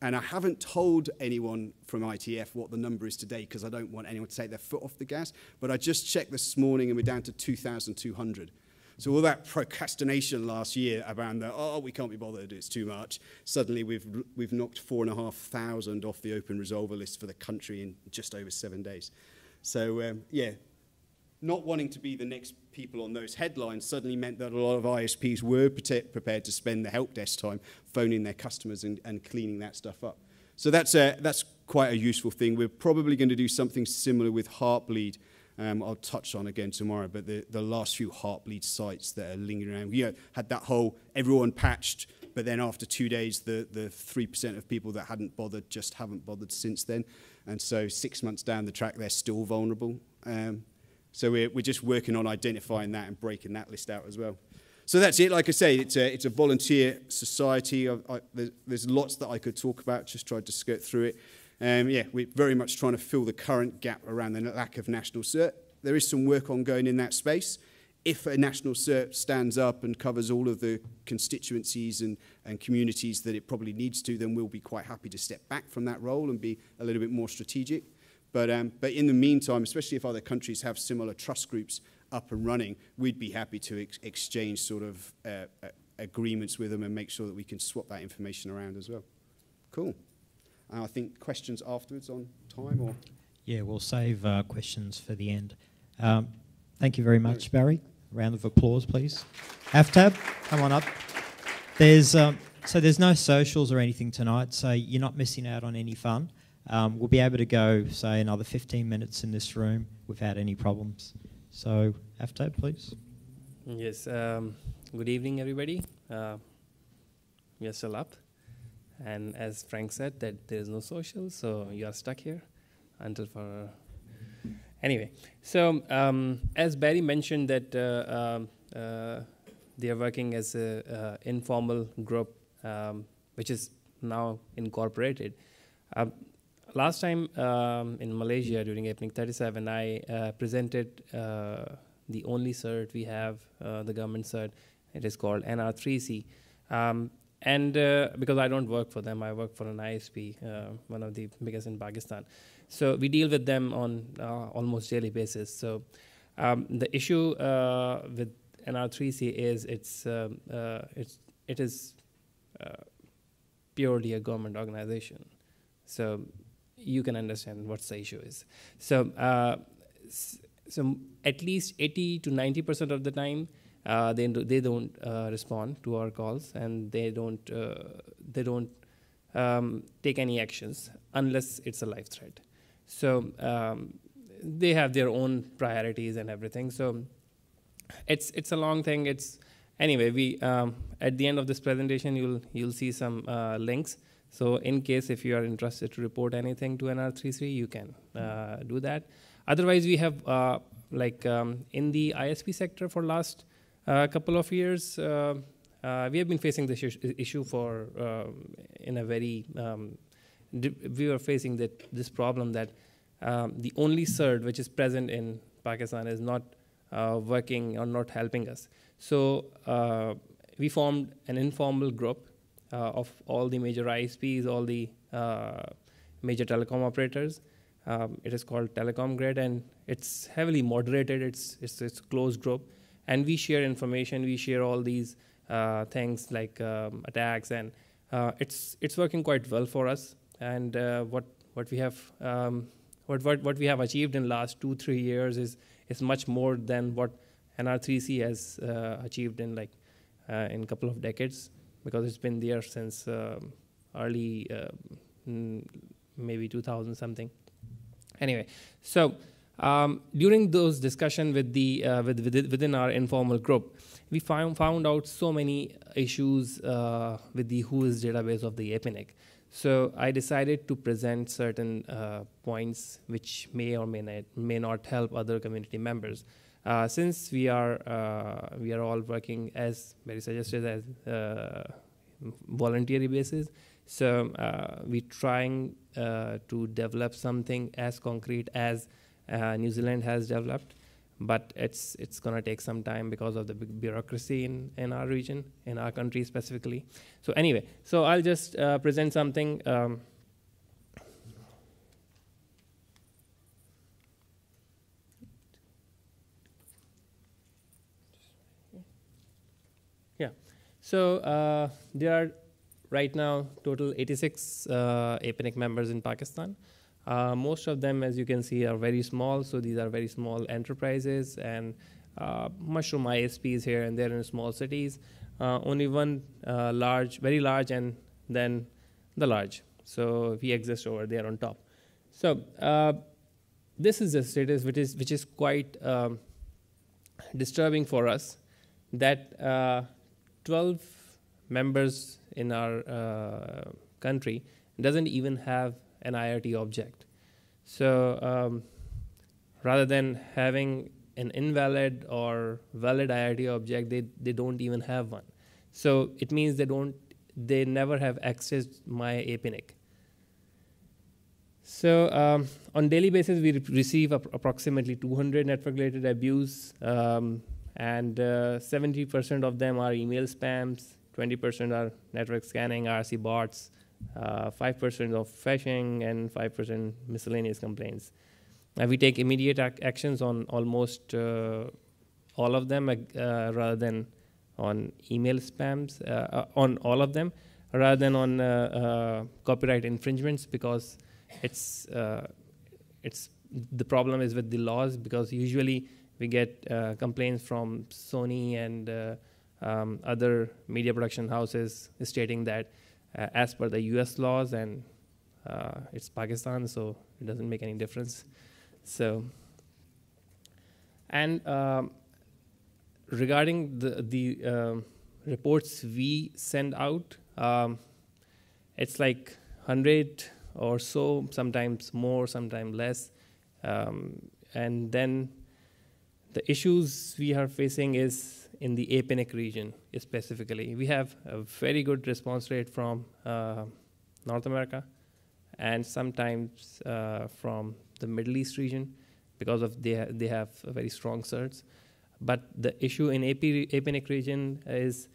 And I haven't told anyone from ITF what the number is today because I don't want anyone to take their foot off the gas. But I just checked this morning and we're down to 2,200. So all that procrastination last year around the, oh, we can't be bothered, it's too much, suddenly we've knocked 4,500 off the open resolver list for the country in just over 7 days. So, yeah, not wanting to be the next people on those headlines suddenly meant that a lot of ISPs were prepared to spend the help desk time phoning their customers and cleaning that stuff up. So that's quite a useful thing. We're probably going to do something similar with Heartbleed. I'll touch on again tomorrow, but the last few Heartbleed sites that are lingering around, had that whole everyone patched, but then after 2 days, the 3% of people that hadn't bothered just haven't bothered since then. And so 6 months down the track, they're still vulnerable. So we're just working on identifying that and breaking that list out as well. So that's it. Like I say, it's a volunteer society. There's lots that I could talk about, just tried to skirt through it. Yeah, we're very much trying to fill the current gap around the lack of national cert. There is some work ongoing in that space. If a national cert stands up and covers all of the constituencies and communities that it probably needs to, then we'll be quite happy to step back from that role and be a little bit more strategic. But in the meantime, especially if other countries have similar trust groups up and running, we'd be happy to exchange sort of agreements with them and make sure that we can swap that information around as well. Cool. I think questions afterwards on time or? Yeah, we'll save questions for the end. Thank you very much, Barry. Round of applause, please. Aftab, come on up. So there's no socials or anything tonight, so you're not missing out on any fun. We'll be able to go, say, another 15 minutes in this room without any problems. So, Aftab, please. Yes. Good evening, everybody. We are still up. And as Frank said, that there is no social, so you are stuck here until for... Anyway, so as Barry mentioned that they are working as an informal group, which is now incorporated. Last time in Malaysia during APNIC 37, I presented the only cert we have, the government cert. It is called NR3C. And because I don't work for them, I work for an ISP, one of the biggest in Pakistan. So we deal with them on almost daily basis. So the issue with NR3C is it is purely a government organization. So you can understand what the issue is. So at least 80 to 90% of the time, they don't respond to our calls, and they don't take any actions unless it's a live threat. So they have their own priorities and everything. So it's a long thing. Anyway. We at the end of this presentation, you'll see some links. So in case if you are interested to report anything to NR3C, you can do that. Otherwise, we have in the ISP sector for last couple of years, we have been facing this issue for in a very. We were facing this problem that the only cert which is present in Pakistan is not working or not helping us. So we formed an informal group of all the major ISPs, all the major telecom operators. It is called Telecom Grid, and it's heavily moderated. It's a closed group. And we share information. We share all these things like attacks, and it's working quite well for us. And what we have achieved in last 2-3 years is much more than what NR3C has achieved in in a couple of decades, because it's been there since early maybe 2000 something. Anyway, so During those discussion with within our informal group, we found out so many issues with the WHOIS database of the APNIC. So I decided to present certain points which may or may not help other community members. Since we are all working, as Mary suggested, as voluntary basis, so we're trying to develop something as concrete as New Zealand has developed, but it's going to take some time because of the big bureaucracy in our region, in our country specifically. So anyway, so I'll just present something. Yeah, so there are right now total 86 APNIC members in Pakistan. Most of them, as you can see, are very small. So these are very small enterprises and mushroom ISPs here and there in small cities. Only one large, very large, and then the large. So we exist over there on top. So this is the status which is quite disturbing for us, that 12 members in our country doesn't even have an IRT object. So rather than having an invalid or valid IRT object, they don't even have one. So it means they never have accessed my APNIC. So on daily basis, we receive approximately 200 network-related abuse, and 70% of them are email spams, 20% are network scanning, RC bots, 5% of phishing, and 5% miscellaneous complaints. We take immediate actions on almost all of them, rather than on email spams, on all of them, rather than on copyright infringements, because it's the problem is with the laws, because usually we get complaints from Sony and other media production houses stating that as per the US laws, and it's Pakistan, so it doesn't make any difference. So, and regarding the reports we send out, it's like 100 or so, sometimes more, sometimes less. And then the issues we are facing is in the APNIC region specifically. We have a very good response rate from North America, and sometimes from the Middle East region, because of they have a very strong certs. But the issue in APNIC region is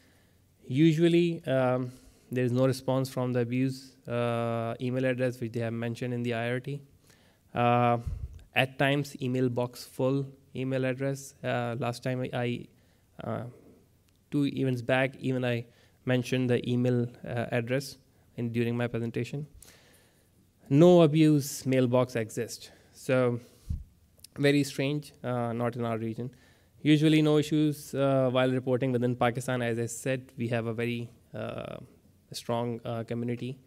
usually there is no response from the abuse email address which they have mentioned in the IRT. At times, email box full email address. Last time I 2 events back, even I mentioned the email address during my presentation. No abuse mailbox exists. So very strange, not in our region. Usually no issues while reporting within Pakistan. As I said, we have a very strong community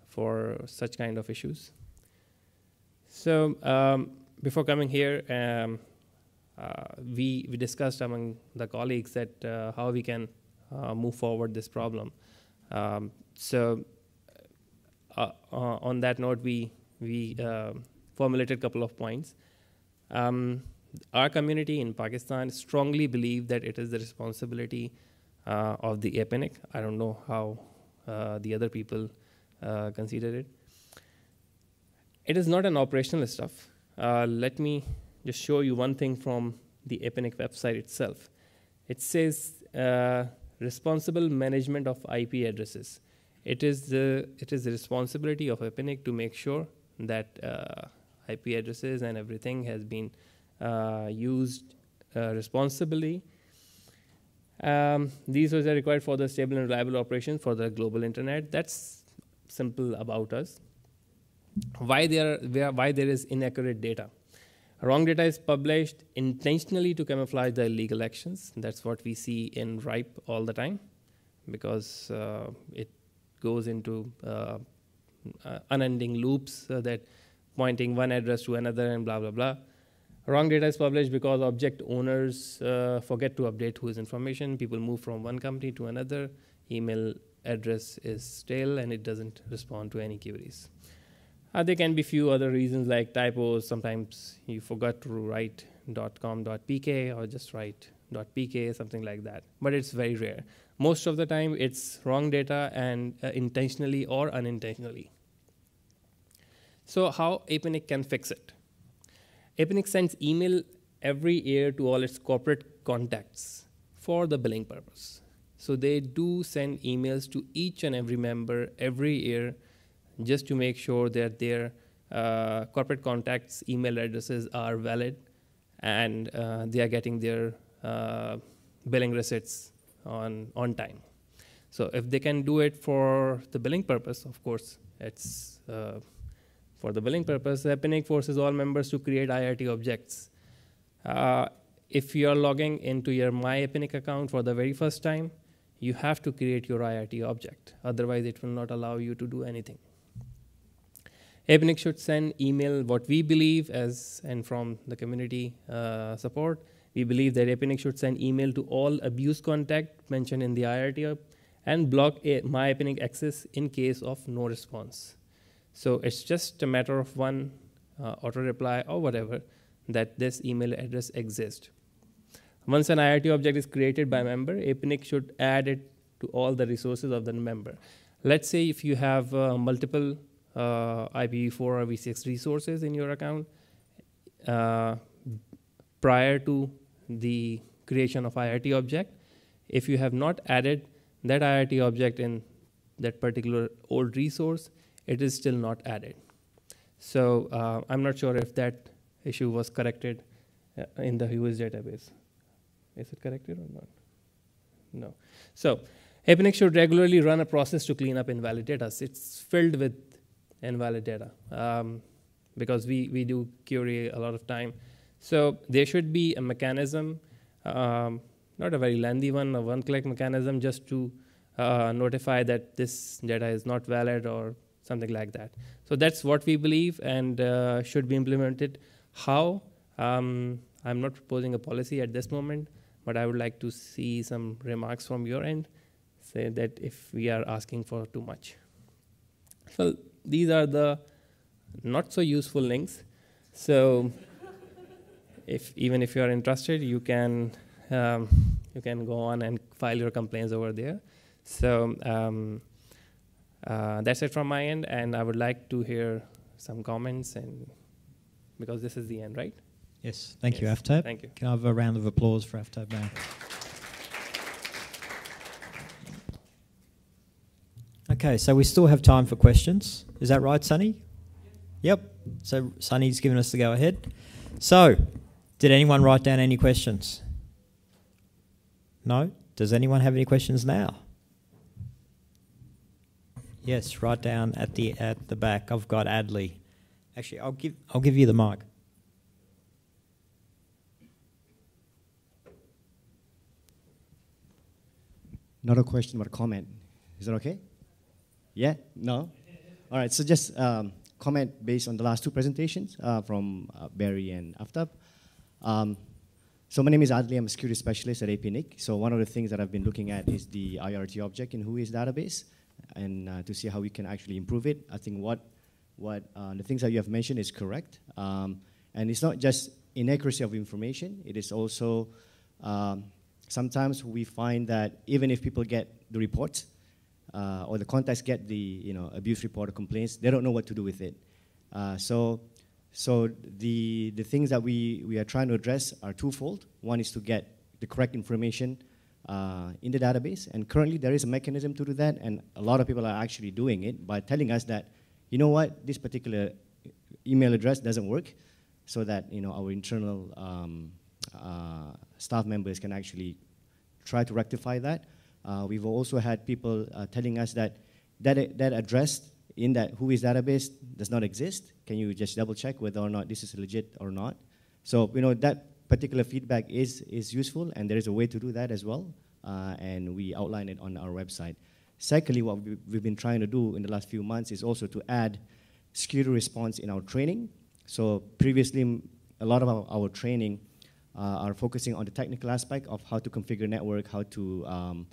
for such kind of issues. So before coming here, we discussed among the colleagues that how we can move forward this problem. So on that note, we formulated a couple of points. Our community in Pakistan strongly believe that it is the responsibility of the APNIC. I don't know how the other people consider it. It is not an operational stuff. Let me just show you one thing from the APNIC website itself. It says responsible management of IP addresses. It is the responsibility of APNIC to make sure that IP addresses and everything has been used responsibly. These are required for the stable and reliable operation for the global internet. That's simple about us. Why there is inaccurate data? Wrong data is published intentionally to camouflage the illegal actions. That's what we see in RIPE all the time, because it goes into unending loops that pointing one address to another and blah, blah, blah. Wrong data is published because object owners forget to update whose information. People move from one company to another. Email address is stale and it doesn't respond to any queries. There can be few other reasons like typos. Sometimes you forgot to write .com.pk or just write .pk, something like that. But it's very rare. Most of the time it's wrong data and intentionally or unintentionally. So how APNIC can fix it? APNIC sends email every year to all its corporate contacts for the billing purpose. So they do send emails to each and every member every year just to make sure that their corporate contacts' email addresses are valid and they are getting their billing receipts on time. So if they can do it for the billing purpose, of course, it's for the billing purpose. APNIC forces all members to create IRT objects. If you are logging into your My APNIC account for the very first time, you have to create your IRT object. Otherwise, it will not allow you to do anything. APNIC should send email, what we believe as, and from the community support, we believe that APNIC should send email to all abuse contact mentioned in the IRT and block My APNIC access in case of no response. So it's just a matter of one auto reply or whatever that this email address exists. Once an IRT object is created by a member, APNIC should add it to all the resources of the member. Let's say if you have multiple IPv4 or v6 resources in your account, prior to the creation of IRT object, if you have not added that IRT object in that particular old resource, it is still not added. So I'm not sure if that issue was corrected in the Hughes database. Is it corrected or not? No. So APNIC should regularly run a process to clean up invalid data. It's filled with invalid data because we do query a lot of time. So there should be a mechanism, not a very lengthy one, a one-click mechanism just to notify that this data is not valid or something like that. So that's what we believe and should be implemented. How? I'm not proposing a policy at this moment, but I would like to see some remarks from your end, say that if we are asking for too much. So these are the not so useful links. So even if you are interested, you can go on and file your complaints over there. So that's it from my end, and I would like to hear some comments, and because this is the end, right? Yes, thank you, Aftab. Thank you. Can I have a round of applause for Aftab now? Okay, so we still have time for questions. Is that right, Sunny? Yep. So Sunny's given us the go-ahead. So, did anyone write down any questions? No? Does anyone have any questions now? Yes, right down at the back. I've got Adley. Actually, I'll give you the mic. Not a question, but a comment. Is that okay? Yeah? No? All right, so just comment based on the last two presentations from Barry and Aftab. So my name is Adli, I'm a security specialist at APNIC. So one of the things that I've been looking at is the IRT object in Whois database and to see how we can actually improve it. I think what the things that you have mentioned is correct. And it's not just inaccuracy of information, it is also sometimes we find that even if people get the reports or the contacts get the abuse report or complaints, they don't know what to do with it. So the things that we are trying to address are twofold. One is to get the correct information in the database, and currently there is a mechanism to do that, and a lot of people are actually doing it by telling us that, you know what, this particular email address doesn't work, so that our internal staff members can actually try to rectify that. We've also had people telling us that address in that Whois database does not exist. Can you just double check whether or not this is legit or not? So that particular feedback is useful, and there is a way to do that as well, and we outline it on our website. Secondly, what we've been trying to do in the last few months is also to add security response in our training. So previously, a lot of our training are focusing on the technical aspect of how to configure network, how to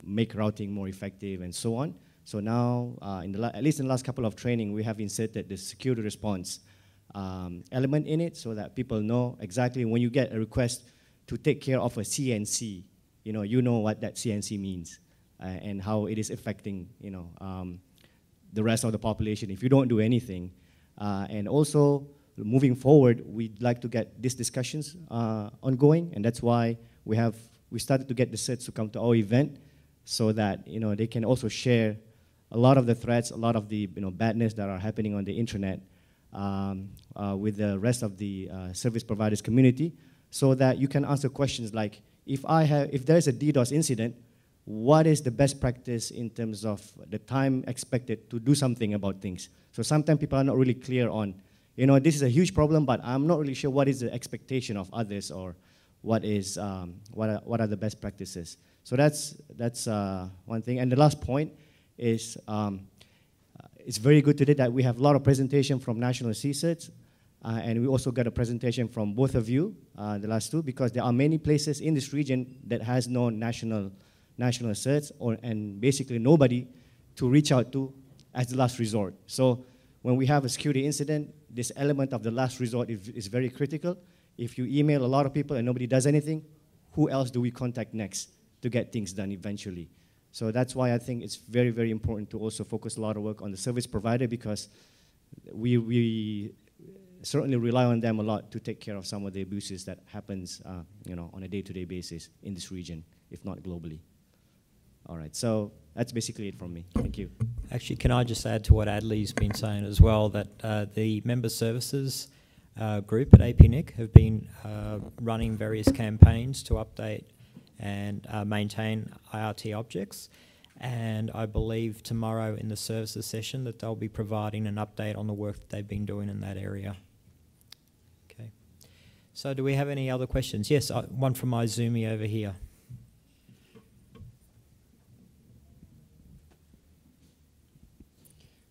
make routing more effective, and so on. So now, at least in the last couple of training, we have inserted the security response element in it, so that people know exactly when you get a request to take care of a CNC, you know what that CNC means and how it is affecting the rest of the population if you don't do anything. And also, moving forward, we'd like to get these discussions ongoing, and that's why we started to get the certs to come to our event, so that they can also share a lot of the threats, a lot of the badness that are happening on the internet with the rest of the service providers community, so that you can answer questions like, if there's a DDoS incident, what is the best practice in terms of the time expected to do something about things? So sometimes people are not really clear on, this is a huge problem, but I'm not really sure what is the expectation of others, or what are the best practices. So that's one thing. And the last point is, it's very good today that we have a lot of presentation from national CSIRTs, and we also got a presentation from both of you, the last two, because there are many places in this region that has no national certs, and basically nobody to reach out to as the last resort. So when we have a security incident, this element of the last resort is very critical. If you email a lot of people and nobody does anything, who else do we contact next to get things done eventually? So that's why I think it's very, very important to also focus a lot of work on the service provider, because we certainly rely on them a lot to take care of some of the abuses that happens on a day-to-day basis in this region, if not globally. All right, so that's basically it from me. Thank you. Actually, can I just add to what Adley's been saying as well, that the member services group at APNIC have been running various campaigns to update and maintain IRT objects, and I believe tomorrow in the services session that they'll be providing an update on the work that they've been doing in that area. Okay. So do we have any other questions? Yes, one from my Zoomie over here.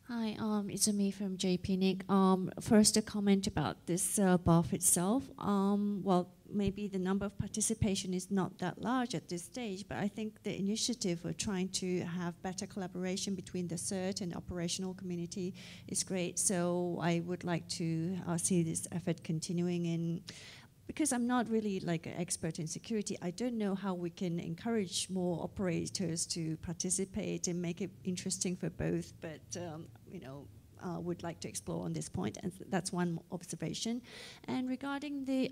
Hi, it's me from APNIC. First, a comment about this BoF itself. Well, maybe the number of participation is not that large at this stage, but I think the initiative of trying to have better collaboration between the CERT and operational community is great. So I would like to see this effort continuing in. Because I'm not really like an expert in security, I don't know how we can encourage more operators to participate and make it interesting for both, but would like to explore on this point, and that's one observation. And regarding the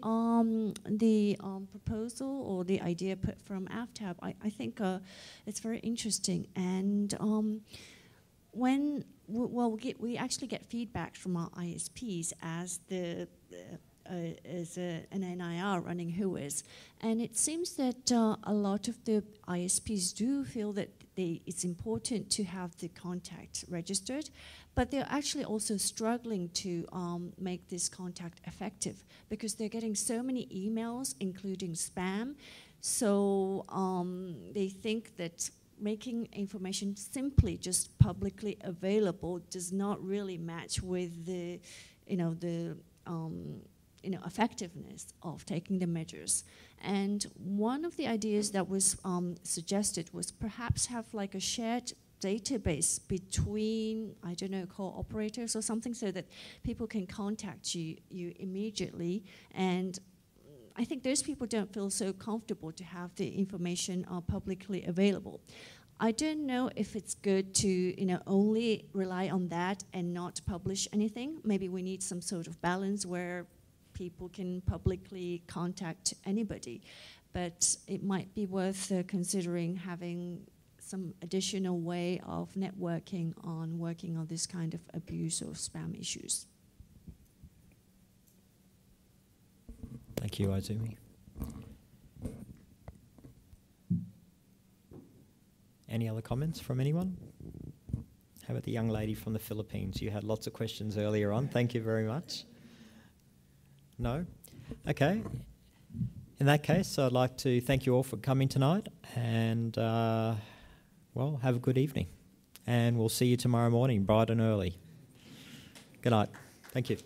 proposal or the idea put from AFTAB, I think it's very interesting. And we actually get feedback from our ISPs as an NIR running WHOIS. And it seems that a lot of the ISPs do feel that it's important to have the contact registered, but they're actually also struggling to make this contact effective, because they're getting so many emails, including spam. So they think that making information simply just publicly available does not really match with the effectiveness of taking the measures. And one of the ideas that was suggested was perhaps have like a shared database between, I don't know, co-operators or something, so that people can contact you immediately. And I think those people don't feel so comfortable to have the information publicly available. I don't know if it's good to only rely on that and not publish anything. Maybe we need some sort of balance where people can publicly contact anybody, but it might be worth considering having some additional way of networking on working on this kind of abuse or spam issues. Thank you, Izumi. Any other comments from anyone? How about the young lady from the Philippines? You had lots of questions earlier on. Thank you very much. No? Okay. In that case, I'd like to thank you all for coming tonight, and well, have a good evening. And we'll see you tomorrow morning, bright and early. Good night. Thank you.